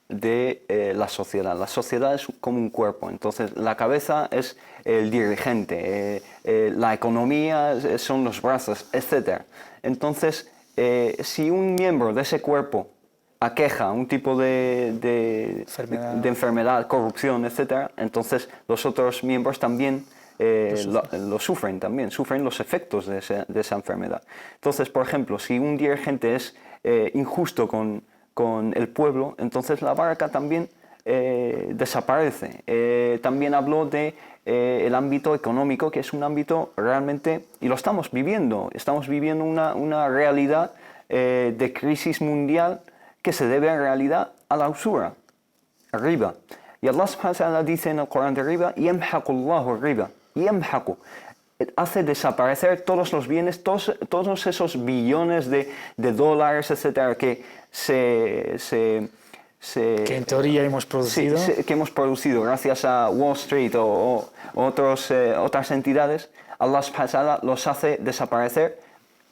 de la sociedad. La sociedad es como un cuerpo, entonces la cabeza es el dirigente, la economía son los brazos, etc. Entonces, si un miembro de ese cuerpo aqueja un tipo de enfermedad, corrupción, etc., entonces los otros miembros también lo sufren los efectos de esa enfermedad. Entonces, por ejemplo, si un dirigente es injusto con el pueblo, entonces la baraka también desaparece. También habló de el ámbito económico, que es un ámbito realmente, y lo estamos viviendo una realidad de crisis mundial que se debe en realidad a la usura, al riba. Y Allah subhanahu wa ta'ala dice en el Corán de riba: yamhaqu Allahu riba. Yamhaqu. hace desaparecer todos los bienes, todos esos billones de dólares, etcétera, que que en teoría hemos producido. Que hemos producido gracias a Wall Street o otras entidades. Allah subhanahu wa ta'ala los hace desaparecer,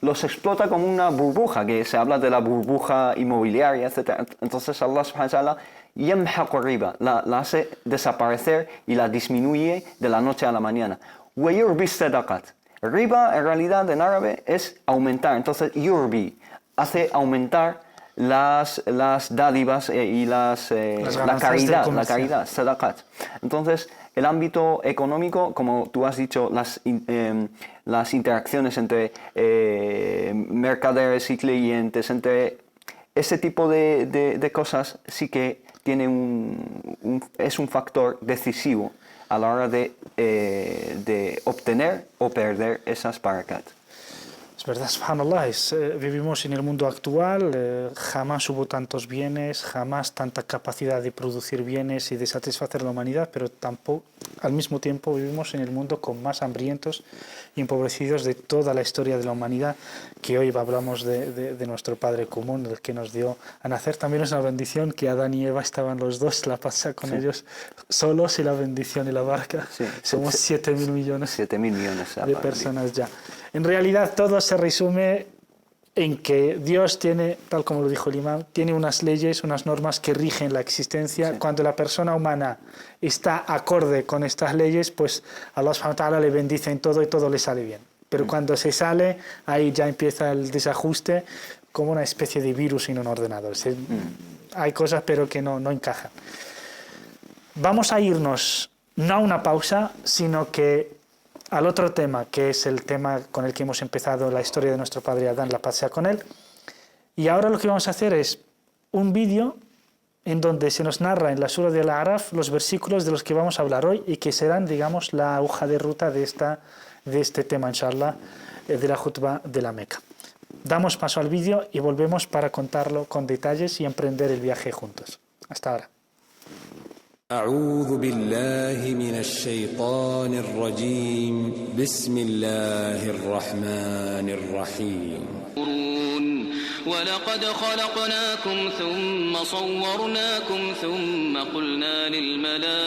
los explota como una burbuja, que se habla de la burbuja inmobiliaria, etc. Entonces Allah subhanahu wa ta'ala yamhaqu riba, la hace desaparecer y la disminuye de la noche a la mañana. Wa yurbi sadaqat. Riba en realidad en árabe es aumentar, entonces yurbi hace aumentar las dádivas y la caridad, sadaqat. Entonces, el ámbito económico, como tú has dicho, las interacciones entre mercaderes y clientes, entre ese tipo de cosas, sí que tiene es un factor decisivo a la hora de obtener o perder esas barakat. Es verdad, subhanallah, vivimos en el mundo actual, jamás hubo tantos bienes, jamás tanta capacidad de producir bienes y de satisfacer a la humanidad, pero tampoco, al mismo tiempo vivimos en el mundo con más hambrientos y empobrecidos de toda la historia de la humanidad, que hoy hablamos de nuestro Padre común, el que nos dio a nacer. También es una bendición que Adán y Eva estaban los dos, la pasa con ellos solos, y la bendición y la barca. Sí, somos 7.000 millones, 7.000 millones de personas ya. En realidad todo se resume en que Dios tiene, tal como lo dijo el imán, tiene unas leyes, unas normas que rigen la existencia. Sí. Cuando la persona humana está acorde con estas leyes, pues Allah subhanahu wa ta'ala le bendice en todo y todo le sale bien. Pero cuando se sale, ahí ya empieza el desajuste, como una especie de virus en un ordenador. Hay cosas pero que no encajan. Vamos a irnos no a una pausa, sino que al otro tema, que es el tema con el que hemos empezado la historia de nuestro padre Adán, la paz sea con él. Y ahora lo que vamos a hacer es un vídeo en donde se nos narra en la Sura de Al-A'raf los versículos de los que vamos a hablar hoy y que serán, digamos, la hoja de ruta de este tema, inshallah, de la Jutba de la Meca. Damos paso al vídeo y volvemos para contarlo con detalles y emprender el viaje juntos. Hasta ahora. أعوذ بالله من الشيطان الرجيم بسم الله الرحمن الرحيم ولقد خلقناكم ثم صورناكم ثم قلنا للملائكة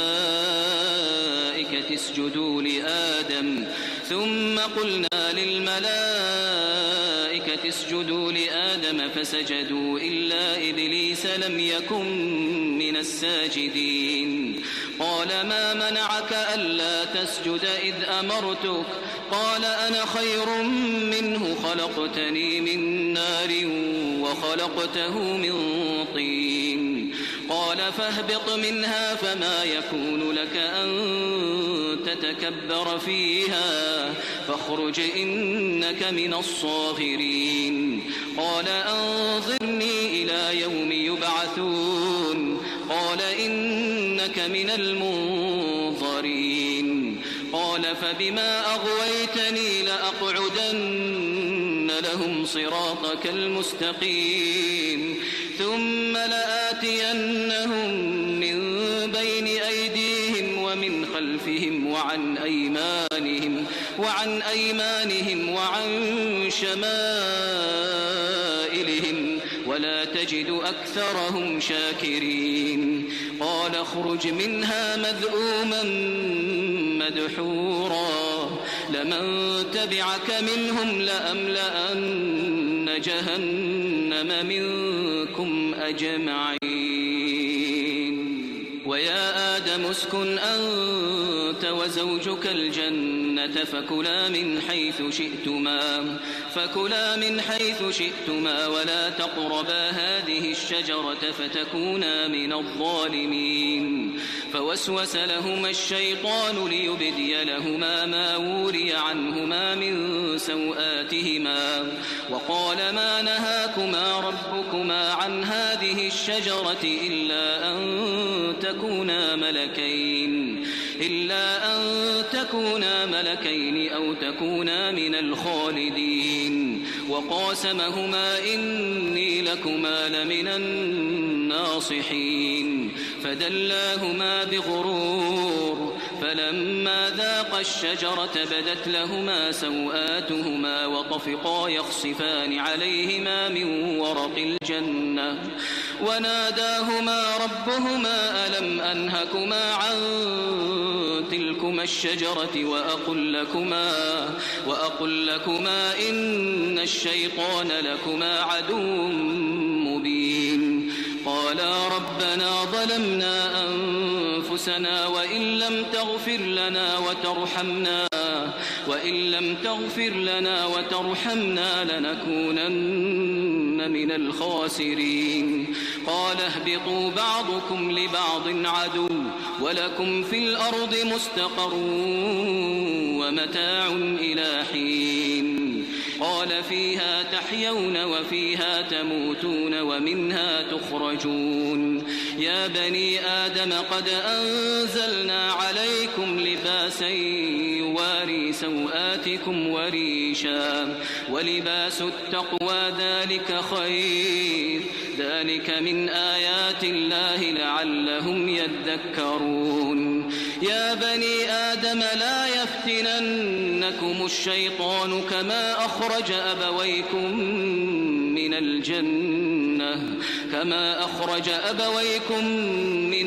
اسجدوا لآدم فسجدوا إلا إبليس لم يكن من الساجدين قال ما منعك ألا تسجد إذ أمرتك قال أنا خير منه خلقتني من نار وخلقته من طين قال فاهبط منها فما يكون لك أن تتكبر فيها فاخرج إنك من الصاغرين قال أنظرني إلى يوم يبعثون قال إنك من المنظرين قال فبما أغويتني لأقعدن لهم صراطك المستقيم ثم لآتينهم من بين أيديهم ومن خلفهم وعن أيمانهم وعن شمائلهم ولا تجد أكثرهم شاكرين قال اخرج منها مذءوما مدحورا لمن تبعك منهم لأملأن جهنم منكم أجمعين ويا آدم اسكن أنت وزوجك الجنة فكلا من حيث شئتما ولا تقربا هذه الشجرة فتكونا من الظالمين فوسوس لهما الشيطان ليبدي لهما ما وري عنهما من سوآتهما وقال ما نهاكما ربكما عن هذه الشجرة إلا أن تكونا ملكين أو تكونا من الخالدين وقاسمهما إني لكما لمن الناصحين فدلاهما بغرور فلما ذاقا الشجرة بدت لهما سوآتهما وطفقا يخصفان عليهما من ورق الجنة وناداهما ربهما ألم أنهكما عن تلكما الشجرة وأقل لكما إن الشيطان لكما عدو مبين قالا ربنا ظلمنا أنفسنا وإن لم تغفر لنا وترحمنا لنكونن من الخاسرين قال اهبطوا بعضكم لبعض عدو ولكم في الأرض مستقر ومتاع إلى حين قال فيها تحيون وفيها تموتون ومنها تخرجون يا بني آدم قد أنزلنا عليكم لباسا يواري سوآتكم وريشا ولباس التقوى ذلك خير ذلك من آيات الله لعلهم يذكرون يا بني آدم لا يفتننكم الشيطان كما أخرج أبويكم من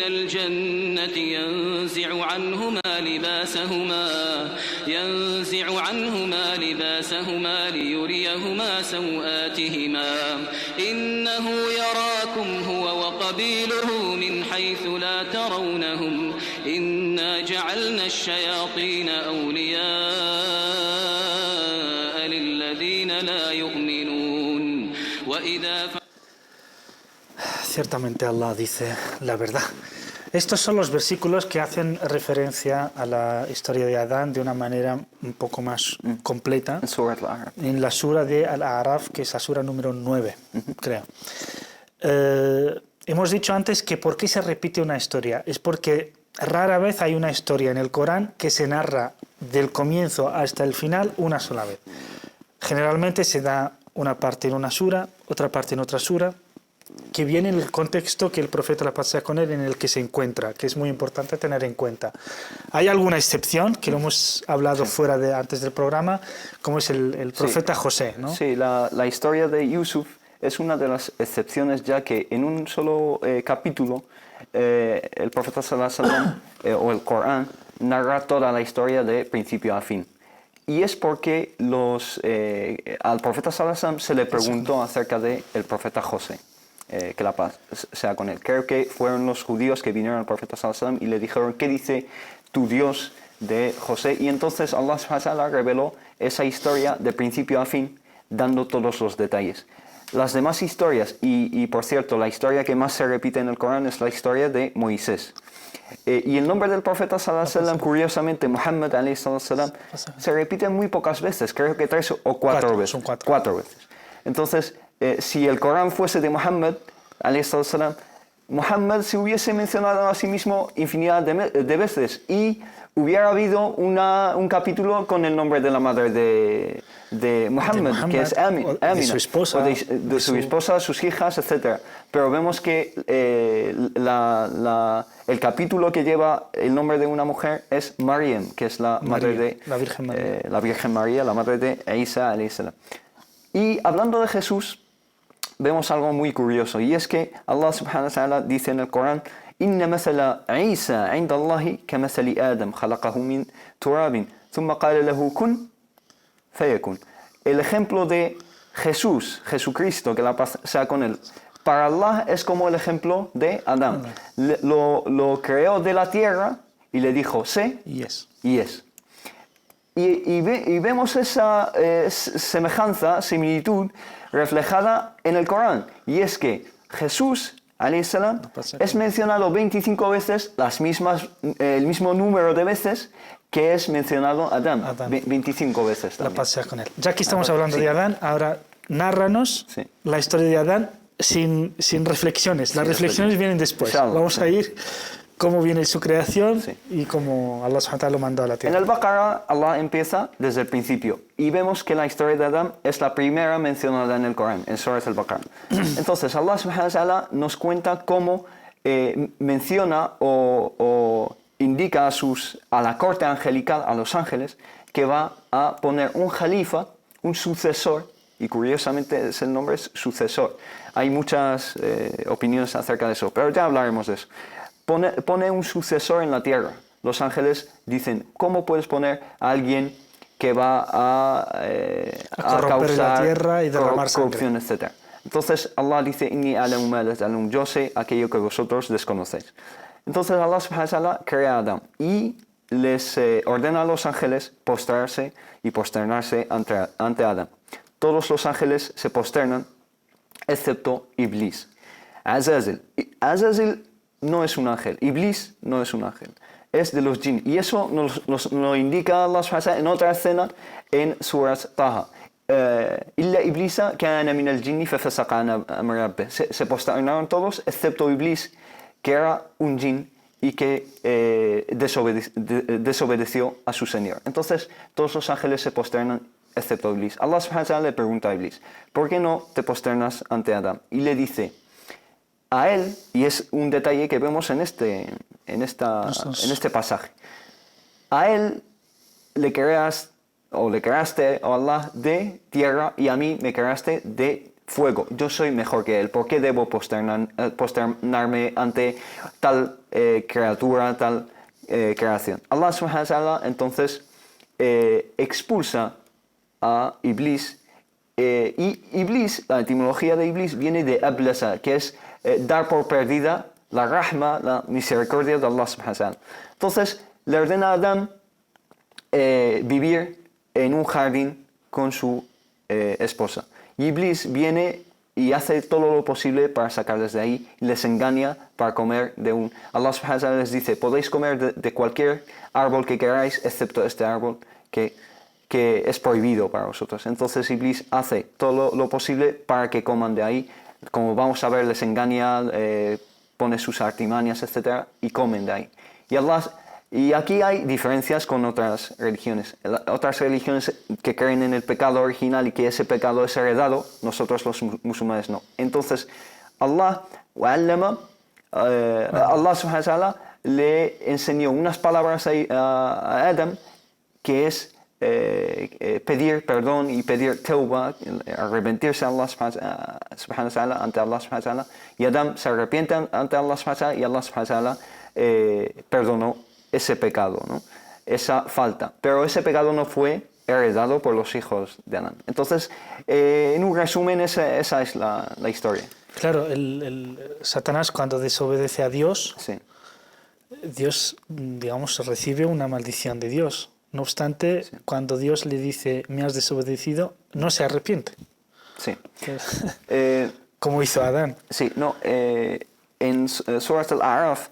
الجنة ينزع عنهما لباسهما ليريهما سوآتهما إنه يراكم هو وقبيله من حيث لا ترونهم إنا جعلنا الشياطين أولياء للذين لا يؤمنون وإذا Ciertamente Allah dice la verdad. Estos son los versículos que hacen referencia a la historia de Adán de una manera un poco más completa en la sura de Al-A'raf, que es la sura número 9, creo. Hemos dicho antes que ¿por qué se repite una historia? Es porque rara vez hay una historia en el Corán que se narra del comienzo hasta el final una sola vez. Generalmente se da una parte en una sura, otra parte en otra sura, que viene en el contexto que el profeta, la paz sea con él, en el que se encuentra, que es muy importante tener en cuenta. Hay alguna excepción, que lo hemos hablado antes del programa, como es el profeta José, ¿no? Sí, la historia de Yusuf es una de las excepciones, ya que en un solo capítulo el profeta sallallahu alaihi wasallam o el Corán narra toda la historia de principio a fin. Y es porque al profeta sallallahu alaihi wasallam se le preguntó acerca del profeta José. Que la paz sea con él. Creo que fueron los judíos que vinieron al profeta sallallahu alaihi wasallam y le dijeron: ¿qué dice tu Dios de José? Y entonces Allah subhanahu wa ta'ala reveló esa historia de principio a fin, dando todos los detalles. Las demás historias, y por cierto, la historia que más se repite en el Corán es la historia de Moisés. Y el nombre del profeta sallallahu alaihi wasallam, curiosamente, Muhammad alayhi salam, se repite muy pocas veces, creo que 3 o 4 veces. Cuatro veces. Entonces, si el Corán fuese de Muhammad, Muhammad se hubiese mencionado a sí mismo infinidad de veces y hubiera habido un capítulo con el nombre de la madre de Muhammad, que es Amina, de su esposa, de su esposa, sus hijas, etc. Pero vemos que el capítulo que lleva el nombre de una mujer es Maryam, que es la madre de la Virgen María. La Virgen María, la madre de Isa alayhi salam. Y hablando de Jesús, vemos algo muy curioso, y es que Allah subhanahu wa ta'ala dice en el Corán: Inna mathala Isa 'inda Allahi kamathali Adam khalaqahu min turabin thumma qala lahu kun fayakun. El ejemplo de Jesucristo, que la paz sea con él, para Allah es como el ejemplo de Adán. Lo creó de la tierra y le dijo sé y es. Y vemos esa similitud reflejada en el Corán, y es que Jesús alayhi salam es mencionado 25 veces, el mismo número de veces que es mencionado Adán. 25 veces también. La paz sea con él. Ya que estamos hablando de Adán, ahora nárranos la historia de Adán sin reflexiones. Las reflexiones vienen después. Vamos a ir cómo viene su creación y cómo Allah subhanahu wa ta'ala lo mandó a la tierra. En el Baqarah, Allah empieza desde el principio y vemos que la historia de Adán es la primera mencionada en el Corán, en Surah al-Baqarah. Entonces, Allah subhanahu wa ta'ala nos cuenta cómo menciona o indica a la corte angelical, a los ángeles, que va a poner un jalifa, un sucesor, y curiosamente el nombre es sucesor. Hay muchas opiniones acerca de eso, pero ya hablaremos de eso. Pone un sucesor en la tierra. Los ángeles dicen, ¿cómo puedes poner a alguien que va a corromper causar la tierra y derramar corrupción, etc.? Entonces Allah dice, Inni a'lamu ma la ta'lamun, yo sé aquello que vosotros desconocéis. Entonces Allah subhanahu wa ta'ala crea a Adán y les ordena a los ángeles postrarse y posternarse ante Adán. Todos los ángeles se posternan, excepto Iblis. Azazil. Azazil no es un ángel, Iblis no es un ángel, es de los jinn. Y eso nos lo indica Allah subhanahu wa ta'ala en otra escena en Surat Taha. Illa Iblisa kana min al-jinni fafasaqa an amri rabbih. Se posternaron todos excepto Iblis, que era un jinn y que desobedeció a su Señor. Entonces todos los ángeles se posternan excepto Iblis. Allah subhanahu wa ta'ala le pregunta a Iblis, ¿por qué no te posternas ante Adán? Y le dice a él, y es un detalle que vemos en este pasaje, a él le creaste, oh Allah, de tierra y a mí me creaste de fuego. Yo soy mejor que él. ¿Por qué debo posternarme ante tal criatura, tal creación? Allah subhanahu wa ta'ala entonces expulsa a Iblis. Y Iblis, la etimología de Iblis viene de ablasa, que es dar por perdida la rahma, la misericordia de Allah subhanahu wa ta'ala. Entonces le ordena a Adán vivir en un jardín con su esposa. Y Iblis viene y hace todo lo posible para sacarles de ahí, y les engaña para comer de un... Allah subhanahu wa ta'ala les dice, podéis comer de cualquier árbol que queráis, excepto este árbol que es prohibido para vosotros. Entonces Iblis hace todo lo posible para que coman de ahí. Como vamos a ver, les engaña, pone sus artimañas, etc. y comen de ahí. Y aquí hay diferencias con otras religiones. Otras religiones que creen en el pecado original y que ese pecado es heredado, nosotros los musulmanes no. Entonces Allah subhanahu wa ta'ala le enseñó unas palabras a Adam, que es pedir perdón y pedir tauba, arrepentirse a Allah subhanahu wa ta'ala, ante Allah subhanahu wa ta'ala, y Adam se arrepiente ante Allah subhanahu wa ta'ala y Allah subhanahu wa ta'ala perdonó ese pecado, ¿no? Esa falta, pero ese pecado no fue heredado por los hijos de Adán. Entonces, en un resumen, esa es la historia. Claro, Satanás cuando desobedece a Dios, Sí. Dios, digamos, recibe una maldición de Dios. No obstante, cuando Dios le dice, me has desobedecido, no se arrepiente. Sí. Como hizo Adán. Sí, no. En Surat al-A'raf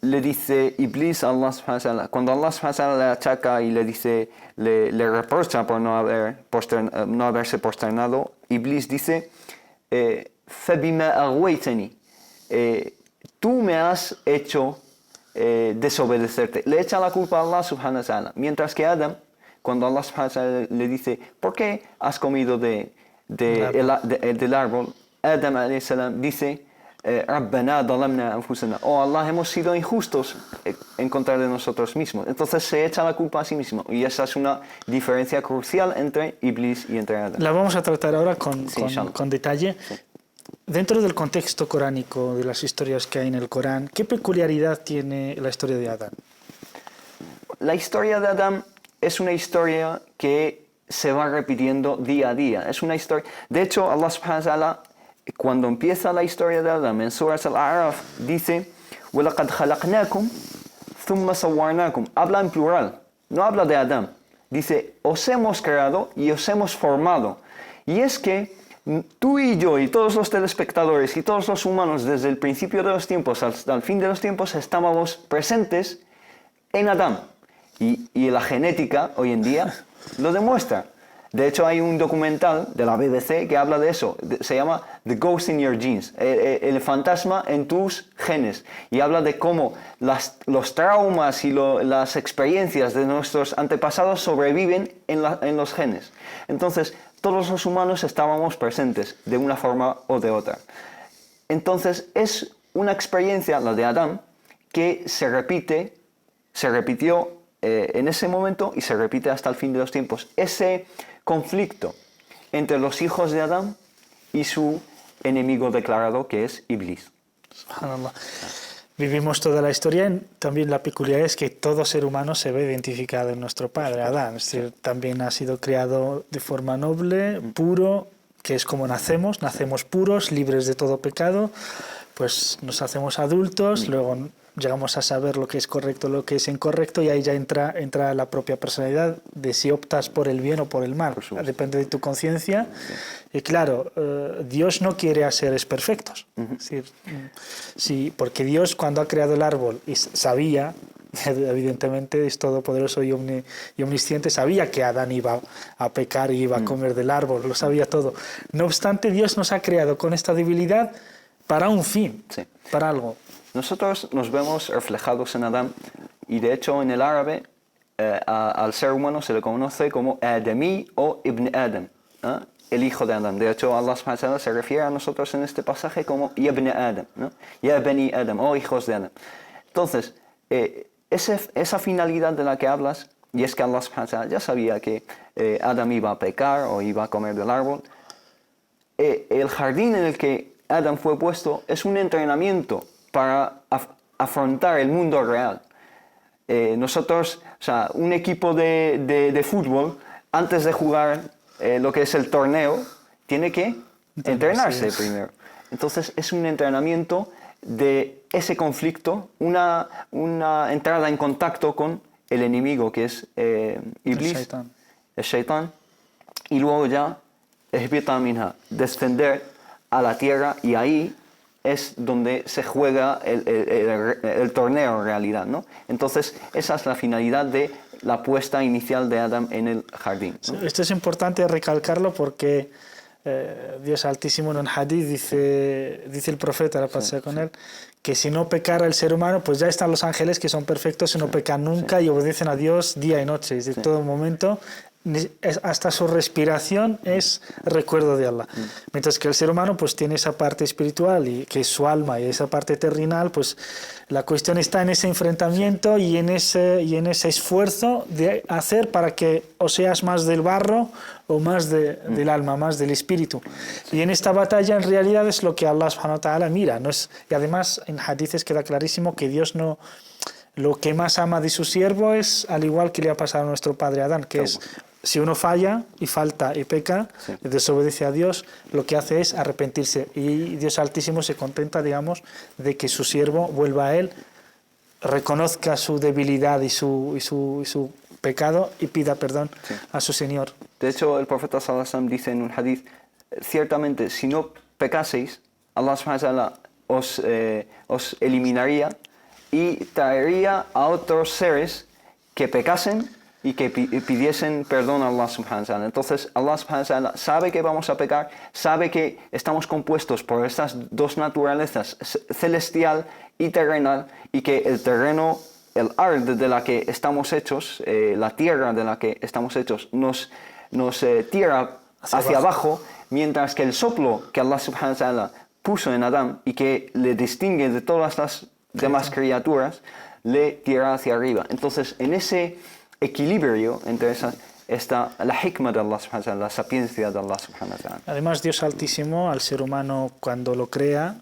le dice Iblis a Allah subhanahu wa ta'ala, cuando Allah subhanahu wa ta'ala le achaca y le dice, le reprocha por no haberse posternado, Iblis dice, فَبِمَا أَغْوَيْتَنِي, tú me has hecho desobedecerte. Le echa la culpa a Allah subhanahu wa ta'ala. Mientras que Adam, cuando Allah subhanahu wa ta'ala le dice, ¿por qué has comido del árbol? Adam alayhi salam dice, Rabbana dalamna anfusana, oh Allah, hemos sido injustos en contra de nosotros mismos. Entonces se echa la culpa a sí mismo, y esa es una diferencia crucial entre Iblis y entre Adam. La vamos a tratar ahora con detalle. Sí. Dentro del contexto coránico, de las historias que hay en el Corán, ¿qué peculiaridad tiene la historia de Adán? La historia de Adán es una historia que se va repitiendo día a día. Es una historia. De hecho, Allah subhanahu wa ta'ala, cuando empieza la historia de Adán en Surah Al-A'raf, dice, وَلَقَدْ خَلَقْنَاكُمْ ثُمَّ صَوَّرْنَاكُمْ. Habla en plural, no habla de Adán. Dice, os hemos creado y os hemos formado. Y es que tú y yo y todos los telespectadores y todos los humanos desde el principio de los tiempos hasta el fin de los tiempos estábamos presentes en Adán. Y la genética hoy en día lo demuestra. De hecho, hay un documental de la BBC que habla de eso. Se llama The Ghost in Your Genes, el fantasma en tus genes. Y habla de cómo los traumas y las experiencias de nuestros antepasados sobreviven en los genes. Entonces, todos los humanos estábamos presentes de una forma o de otra. Entonces, es una experiencia, la de Adán, que se repite se repitió en ese momento y se repite hasta el fin de los tiempos. Ese conflicto entre los hijos de Adán y su enemigo declarado, que es Iblis. Subhanallah. Vivimos toda la historia. También la peculiaridad es que todo ser humano se ve identificado en nuestro padre, Adán. Es decir, también ha sido creado de forma noble, puro, que es como nacemos puros, libres de todo pecado. Pues nos hacemos adultos, luego llegamos a saber lo que es correcto, lo que es incorrecto, y ahí ya entra la propia personalidad de si optas por el bien o por el mal. Depende de tu conciencia. Y claro, Dios no quiere a seres perfectos. Es decir, sí, porque Dios, cuando ha creado el árbol y sabía, evidentemente es todopoderoso y omnisciente, sabía que Adán iba a pecar y iba a comer del árbol, lo sabía todo. No obstante, Dios nos ha creado con esta debilidad para un fin, para algo. Nosotros nos vemos reflejados en Adán, y de hecho en el árabe al ser humano se le conoce como Adami o Ibn Adam, el hijo de Adán. De hecho, Allah subhanahu wa ta'ala se refiere a nosotros en este pasaje como Ya Ibn Adam, Ya Bani Adam, o hijos de Adán. Entonces, esa finalidad de la que hablas, y es que Allah subhanahu wa ta'ala ya sabía que Adán iba a pecar o iba a comer del árbol. El jardín en el que Adán fue puesto es un entrenamiento para afrontar el mundo real. Nosotros, o sea, un equipo de fútbol, antes de jugar lo que es el torneo, tiene que entrenarse primero. Entonces es un entrenamiento de ese conflicto, una entrada en contacto con el enemigo, que es Iblis, el Shaitán, y luego ya descender a la tierra, y ahí es donde se juega el torneo en realidad, ¿no? Entonces esa es la finalidad de la puesta inicial de Adán en el jardín, ¿no? Esto es importante recalcarlo porque Dios Altísimo en un hadith dice el profeta, la paz sea con él, que si no pecara el ser humano, pues ya están los ángeles que son perfectos y no pecan nunca y obedecen a Dios día y noche, es decir, todo momento. Hasta su respiración es recuerdo de Allah. Mientras que el ser humano pues tiene esa parte espiritual, y que es su alma, y esa parte terrenal, pues la cuestión está en ese enfrentamiento y en ese esfuerzo de hacer para que o seas más del barro o más del alma, más del espíritu. Y en esta batalla en realidad es lo que Allah subhanahu wa ta'ala mira. Y además en hadices queda clarísimo que Dios no... Lo que más ama de su siervo es, al igual que le ha pasado a nuestro padre Adán, que es, si uno falla y falta y peca, desobedece a Dios, lo que hace es arrepentirse. Y Dios Altísimo se contenta, digamos, de que su siervo vuelva a él, reconozca su debilidad y su pecado y pida perdón a su Señor. De hecho, el profeta sallallahu alaihi wasallam dice en un hadith, ciertamente, si no pecaseis, Allah subhanahu wa ta'ala os eliminaría y traería a otros seres que pecasen y que pidiesen perdón a Allah subhanahu wa ta'ala. Entonces Allah subhanahu wa ta'ala sabe que vamos a pecar, sabe que estamos compuestos por estas dos naturalezas, celestial y terrenal, y que el terreno, el ard de la que estamos hechos, la tierra de la que estamos hechos, nos tira hacia abajo, mientras que el soplo que Allah subhanahu wa ta'ala puso en Adán y que le distingue de todas las demás criaturas, le tira hacia arriba. Entonces, en ese equilibrio entre esas está la hikmah de Allah subhanahu wa ta'ala, la sapiencia de Allah subhanahu wa ta'ala. Además, Dios Altísimo al ser humano, cuando lo crea,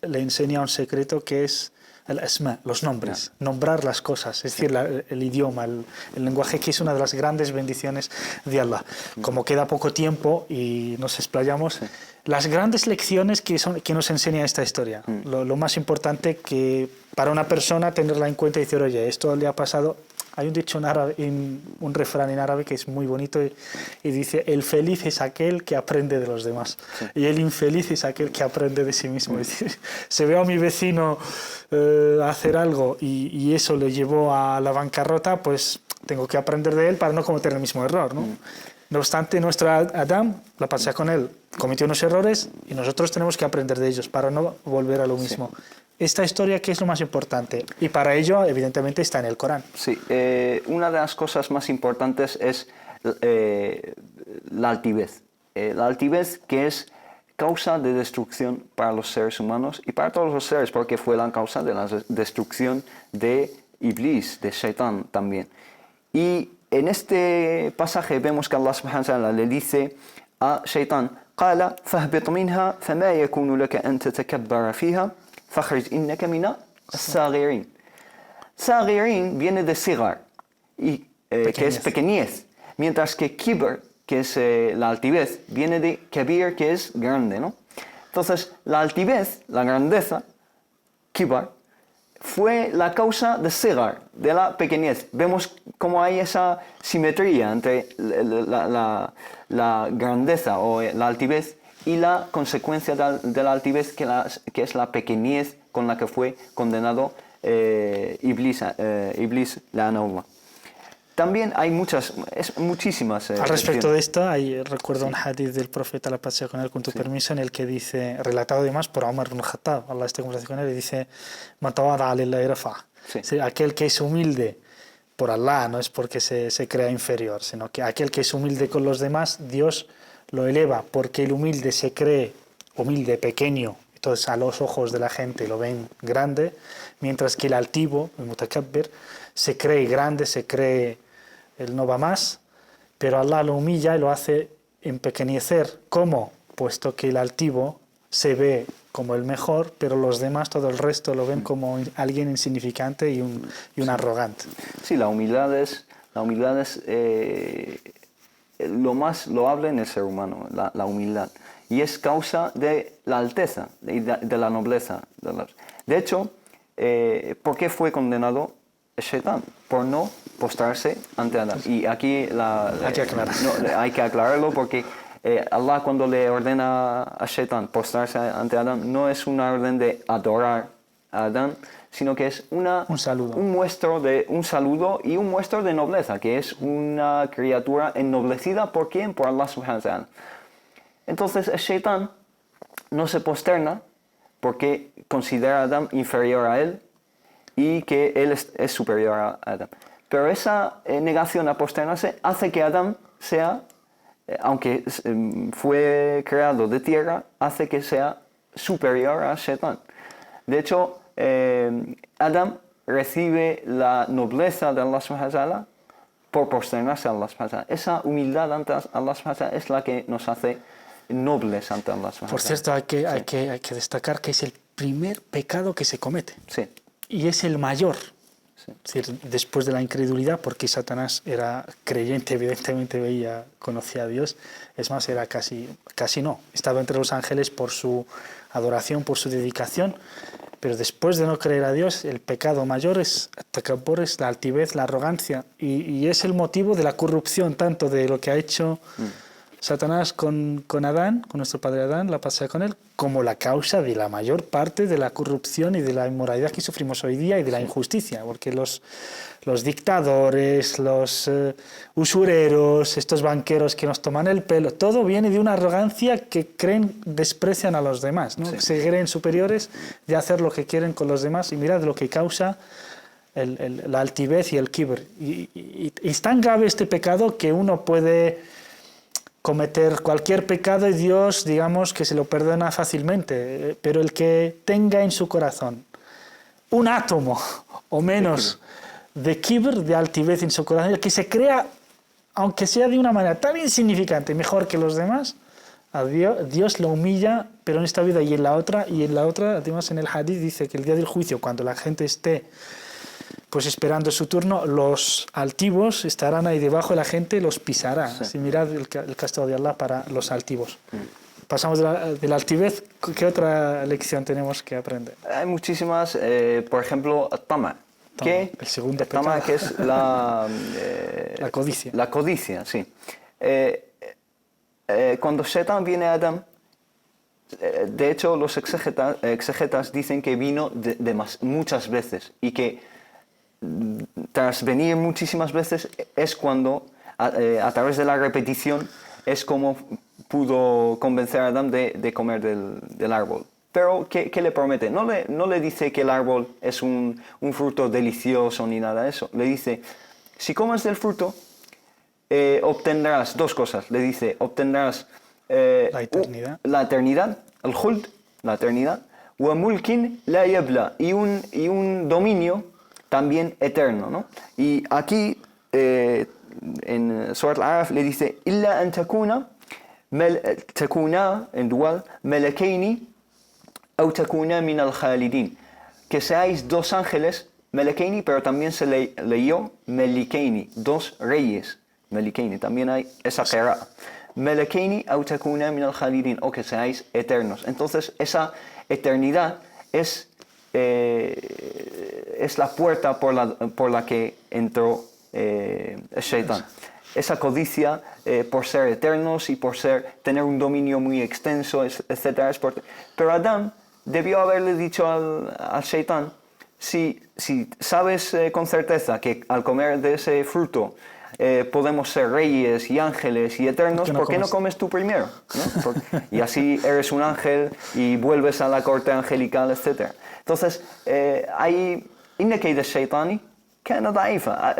le enseña un secreto que es el asma, los nombres, nombrar las cosas, es decir, el idioma, el lenguaje, que es una de las grandes bendiciones de Allah. Como queda poco tiempo y nos explayamos, las grandes lecciones que nos enseña esta historia, lo más importante que para una persona tenerla en cuenta y decir, oye, esto le ha pasado. Hay un dicho en árabe, un refrán en árabe que es muy bonito y dice: el feliz es aquel que aprende de los demás, y el infeliz es aquel que aprende de sí mismo. Es decir, si veo a mi vecino hacer algo y eso le llevó a la bancarrota, pues tengo que aprender de él para no cometer el mismo error, ¿no? No obstante, nuestro Adán, la pasea con él, cometió unos errores y nosotros tenemos que aprender de ellos para no volver a lo mismo. Esta historia, ¿qué es lo más importante? Y para ello, evidentemente, está en el Corán. Sí, una de las cosas más importantes es la altivez. La altivez, que es causa de destrucción para los seres humanos y para todos los seres, porque fue la causa de la destrucción de Iblis, de Shaitán también. Y en este pasaje vemos que Allah subhanahu wa ta'ala le dice a Shaitán: قال فاهبط منها فما يكون لك أن تتكبر فيها فاخرج إنك من الصاغرين. Sagirin viene de sigar, que es pequeñez, mientras que kibr, que es la altivez, viene de kabir, que es grande, ¿no? Entonces, la altivez, la grandeza, kibr, fue la causa de sigar, de la pequeñez. Vemos cómo hay esa simetría entre la grandeza o la altivez y la consecuencia de la altivez, que es la pequeñez con la que fue condenado Iblis, la'anahullah. También hay muchísimas. Al respecto de esto, recuerdo un hadith del profeta, la paz sea con él, con tu permiso, en el que dice, relatado además por Umar ibn Khattab, Allah está conversación con él, y dice: "Man tawada'a lillahi rafa'a". Aquel que es humilde por Allah, no es porque se crea inferior, sino que aquel que es humilde con los demás, Dios lo eleva, porque el humilde se cree humilde, pequeño, entonces a los ojos de la gente lo ven grande, mientras que el altivo, el mutakabbir, se cree grande, se cree él no va más, pero Allah lo humilla y lo hace empequeñecer. ¿Cómo? Puesto que el altivo se ve como el mejor, pero los demás, todo el resto, lo ven como alguien insignificante y un arrogante. Sí, la humildad es lo más loable en el ser humano, la humildad. Y es causa de la alteza, de la nobleza. De hecho, ¿por qué fue condenado Shaitán? Por no postrarse ante Adán. Y aquí hay que aclararlo, porque Allah, cuando le ordena a Shaitán postrarse ante Adán, no es una orden de adorar a Adán, sino que es un saludo y un muestro de nobleza, que es una criatura ennoblecida. ¿Por quién? Por Allah subhanahu wa ta'ala. Entonces el Shaitán no se posterna porque considera a Adán inferior a él y que él es superior a Adán. Pero esa negación a posternarse hace que Adán sea, aunque fue creado de tierra, hace que sea superior a Shaitán. De hecho, Adán recibe la nobleza de Allah subhanahu wa ta'ala por posternarse a Allah subhanahu wa ta'ala. Esa humildad ante Allah subhanahu wa ta'ala es la que nos hace nobles ante Allah subhanahu wa ta'ala. Por cierto, hay que destacar que es el primer pecado que se comete. Sí. Y es el mayor. Sí. Es decir, después de la incredulidad, porque Satanás era creyente, evidentemente conocía a Dios. Es más, era casi no. Estaba entre los ángeles por su adoración, por su dedicación. Pero después de no creer a Dios, el pecado mayor es la altivez, la arrogancia. Y es el motivo de la corrupción, tanto de lo que ha hecho Satanás con Adán, con nuestro padre Adán, la paz sea con él, como la causa de la mayor parte de la corrupción y de la inmoralidad que sufrimos hoy día y de la injusticia, porque los dictadores, los usureros, estos banqueros que nos toman el pelo, todo viene de una arrogancia que desprecian a los demás, ¿no? Sí. Se creen superiores de hacer lo que quieren con los demás, y mirad lo que causa la altivez y el kibr. Y es tan grave este pecado que uno puede cometer cualquier pecado y Dios, digamos, que se lo perdona fácilmente, pero el que tenga en su corazón un átomo o menos de kibr, de altivez en su corazón, el que se crea, aunque sea de una manera tan insignificante, mejor que los demás, a Dios lo humilla, pero en esta vida y en la otra, además en el hadith dice que el día del juicio, cuando la gente esté pues esperando su turno, los altivos estarán ahí debajo, la gente los pisará. Sí. Si mirad el castigo de Allah para los altivos. Pasamos de la altivez. ¿Qué otra lección tenemos que aprender? Hay muchísimas, por ejemplo, tama. El segundo tama, pecado. que es la codicia. La codicia, sí. Cuando Shaitán viene a Adán, de hecho los exegetas dicen que vino muchas veces, y que tras venir muchísimas veces es cuando, a través de la repetición, es como pudo convencer a Adán de comer del árbol. Pero, ¿qué le promete? No le dice que el árbol es un fruto delicioso ni nada de eso. Le dice, si comes del fruto, obtendrás dos cosas. Le dice, obtendrás la eternidad, el khuld, la eternidad, wa mulkin la yabla, y un dominio también eterno, ¿no? Y aquí en Surat al-Araf le dice illa an takuna en dual malakaini aw takuna min al-khalidin, que seáis dos ángeles, malakaini, pero también se leyó melikaini, dos reyes, melikaini, también hay esa qira'a, malakaini aw takuna min al-khalidin, o que seáis eternos. Entonces esa eternidad es la puerta por la que entró el Shaitán. Esa codicia por ser eternos y por tener un dominio muy extenso, etc. Pero Adán debió haberle dicho al Shaitán, si sabes con certeza que al comer de ese fruto podemos ser reyes y ángeles y eternos, ¿por qué no comes tú primero? ¿No? Y así eres un ángel y vuelves a la corte angelical, etc. Entonces, hay de Shaitani كان ضعيفة.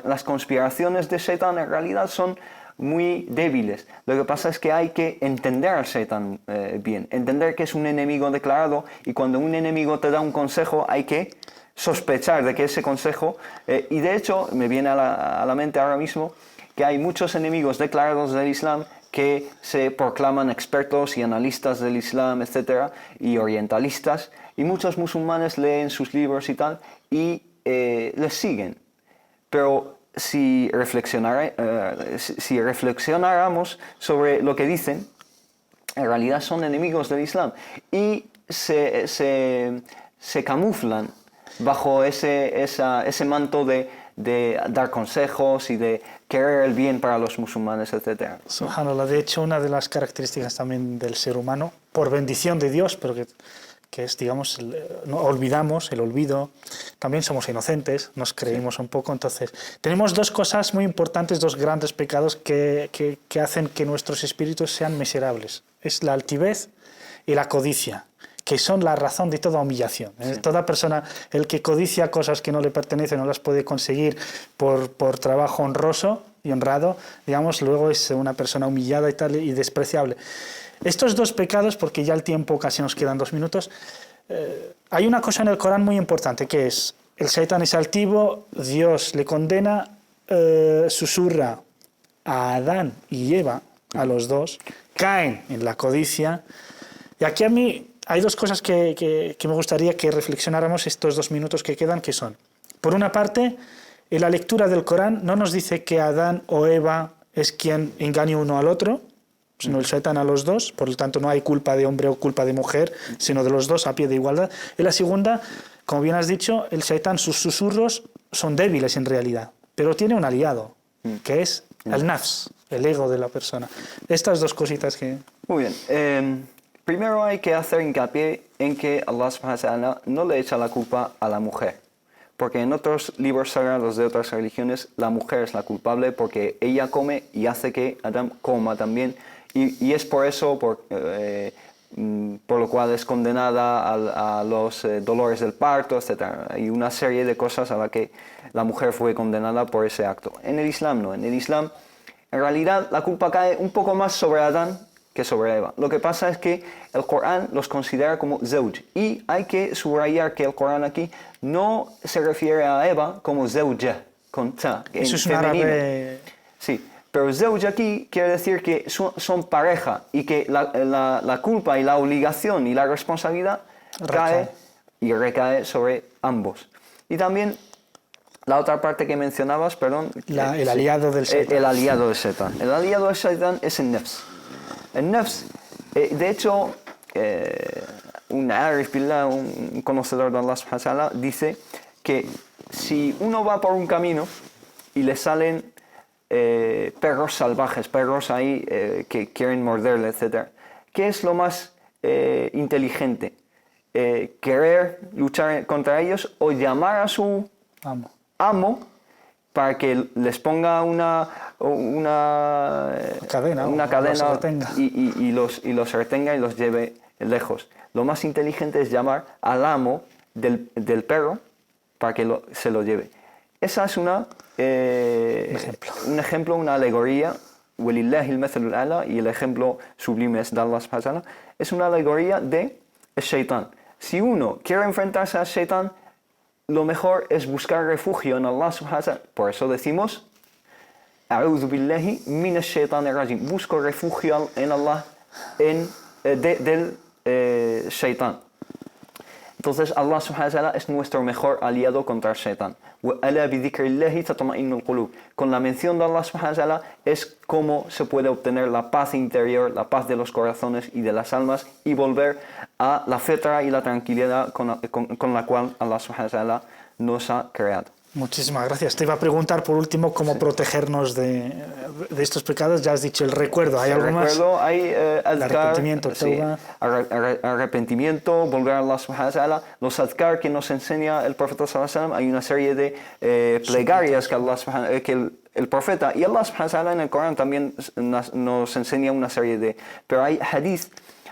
Las conspiraciones de Shaitán en realidad son muy débiles. Lo que pasa es que hay que entender al Shaitán bien, entender que es un enemigo declarado, y cuando un enemigo te da un consejo hay que sospechar de que ese consejo, y de hecho me viene a la mente ahora mismo que hay muchos enemigos declarados del Islam que se proclaman expertos y analistas del Islam, etc., y orientalistas, y muchos musulmanes leen sus libros y tal, y les siguen. Pero si reflexionáramos sobre lo que dicen, en realidad son enemigos del Islam y se camuflan bajo ese manto de dar consejos y de querer el bien para los musulmanes, etc. Subhanallah, de hecho, una de las características también del ser humano, por bendición de Dios, pero que es, digamos, no olvidamos, el olvido, también somos inocentes, nos creímos un poco. Entonces, tenemos dos cosas muy importantes, dos grandes pecados que hacen que nuestros espíritus sean miserables. Es la altivez y la codicia, que son la razón de toda humillación. Sí. Toda persona, el que codicia cosas que no le pertenecen, no las puede conseguir por trabajo honroso y honrado, digamos, luego es una persona humillada y tal, y despreciable. Estos dos pecados, porque ya el tiempo casi nos quedan 2 minutos, hay una cosa en el Corán muy importante, que es, el Shaitán es altivo, Dios le condena, susurra a Adán y Eva, a los dos, caen en la codicia. Y aquí a mí hay dos cosas que me gustaría que reflexionáramos estos 2 minutos que quedan, que son, por una parte, en la lectura del Corán no nos dice que Adán o Eva es quien engaña uno al otro, sino el Shaitán a los dos, por lo tanto no hay culpa de hombre o culpa de mujer, sino de los dos a pie de igualdad. Y la segunda, como bien has dicho, el Shaitán, sus susurros son débiles en realidad, pero tiene un aliado, que es el nafs, el ego de la persona. Estas dos cositas que... Muy bien. Primero hay que hacer hincapié en que Allah subhanahu wa ta'ala no le echa la culpa a la mujer, porque en otros libros sagrados de otras religiones la mujer es la culpable porque ella come y hace que Adán coma también, y es por eso por lo cual es condenada a los dolores del parto, etc. Hay una serie de cosas a las que la mujer fue condenada por ese acto. En el Islam no, en el Islam en realidad la culpa cae un poco más sobre Adán que sobre Eva. Lo que pasa es que el Corán los considera como zawj, y hay que subrayar que el Corán aquí no se refiere a Eva como zawja, con ta, en eso es femenino. un árabe... Sí, pero zawj aquí quiere decir que son pareja y que la culpa y la obligación y la responsabilidad recae sobre ambos. Y también la otra parte que mencionabas, perdón... el aliado del Shaitán. El aliado del Shaitán. El aliado del Shaitán es el nafs. El nafs, de hecho, un arif billah, un conocedor de Allah subhanahu wa ta'ala, dice que si uno va por un camino y le salen perros salvajes, perros ahí que quieren morderle, etc., ¿qué es lo más inteligente? ¿Querer luchar contra ellos o llamar a su amo para que les ponga una cadena y los retenga y los lleve lejos? Lo más inteligente es llamar al amo del perro para que se lo lleve. Esa es un ejemplo, una alegoría. وَلِلَّهِ الْمَثَلُ الْأَعْلَى, y el ejemplo sublime es de Allah subhanahu wa ta'ala. Es una alegoría de el Shaitán. Si uno quiere enfrentarse al Shaitán, lo mejor es buscar refugio en Allah subhanahu wa ta'ala. Por eso decimos, A'udhu billahi minash shaitanir rajim. Busco refugio en Allah del shaitán. Entonces Allah subhanahu wa ta'ala es nuestro mejor aliado contra el shaitán. وَأَلَا بِذِكْرِ اللَّهِ تَطْمَئِنُّ الْقُلُوبُ. Con la mención de Allah subhanahu wa ta'ala es cómo se puede obtener la paz interior, la paz de los corazones y de las almas y volver a la fitra y la tranquilidad con la cual Allah subhanahu wa ta'ala nos ha creado. Muchísimas gracias. Te iba a preguntar por último cómo protegernos de estos pecados. Ya has dicho el recuerdo. ¿Hay algo más? Recuerdo, hay El arrepentimiento, sí, arrepentimiento, volver a Allah subhanahu wa ta'ala. Los adhkar que nos enseña el profeta sallallahu alaihi wasallam, hay una serie de plegarias que Allah que el profeta y Allah subhanahu wa ta'ala en el Corán también nos enseña una serie de... Pero hay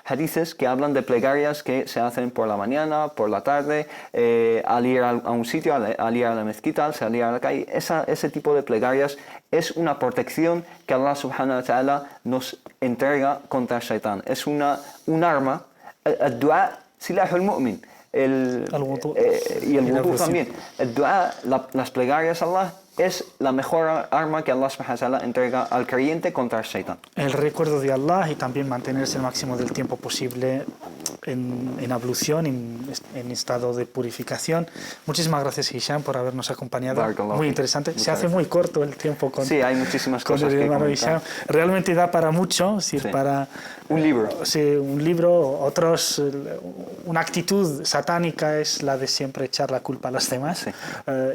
hadices que hablan de plegarias que se hacen por la mañana, por la tarde, al ir a un sitio, al ir a la mezquita, al salir a la calle. Ese tipo de plegarias es una protección que Allah subhanahu wa ta'ala nos entrega contra el shaitán. Es un arma. El dua silahul mu'min. Y el wudu también. El dua, las plegarias a Allah, es la mejor arma que Allah subhanahu wa ta'ala entrega al creyente contra el shaitán. El recuerdo de Allah y también mantenerse el máximo del tiempo posible en ablución, en estado de purificación. Muchísimas gracias, Hisham, por habernos acompañado. Muy interesante. Se hace muy corto el tiempo con, sí, hay muchísimas con cosas el que hermano comentar. Hisham. Realmente da para mucho, sí. Para un libro. Sí, un libro. Otros, una actitud satánica es la de siempre echar la culpa a los demás, sí.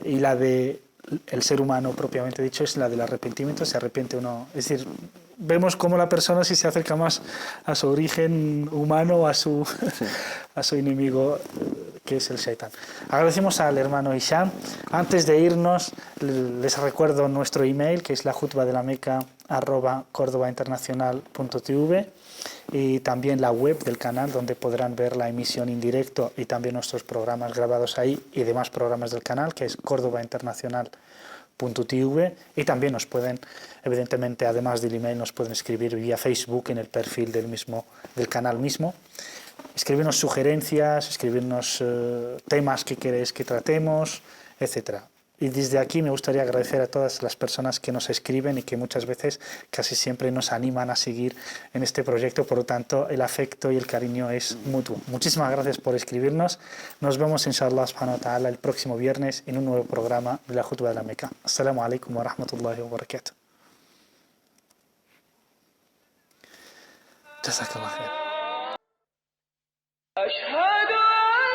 Y la de el ser humano propiamente dicho es la del arrepentimiento. Se arrepiente uno, es decir, vemos cómo la persona si se acerca más a su origen humano, a su enemigo, que es el shaitán. Agradecemos al hermano Hisham. Antes de irnos, les recuerdo nuestro email, que es lahutbadelameca@cordobainternacional.tv, y también la web del canal, donde podrán ver la emisión en directo y también nuestros programas grabados ahí y demás programas del canal, que es cordobainternacional.tv. Y también nos pueden, evidentemente, además del email, nos pueden escribir vía Facebook en el perfil del canal mismo. Escribirnos sugerencias, escribirnos temas que queréis que tratemos, etc. Y desde aquí me gustaría agradecer a todas las personas que nos escriben y que muchas veces, casi siempre, nos animan a seguir en este proyecto. Por lo tanto, el afecto y el cariño es mutuo. Muchísimas gracias por escribirnos. Nos vemos, inshallah subhanahu wa ta'ala, el próximo viernes en un nuevo programa de la Jutba de la Meca. Assalamu alaikum wa rahmatullahi wa barakatuh. Jazakallah khair.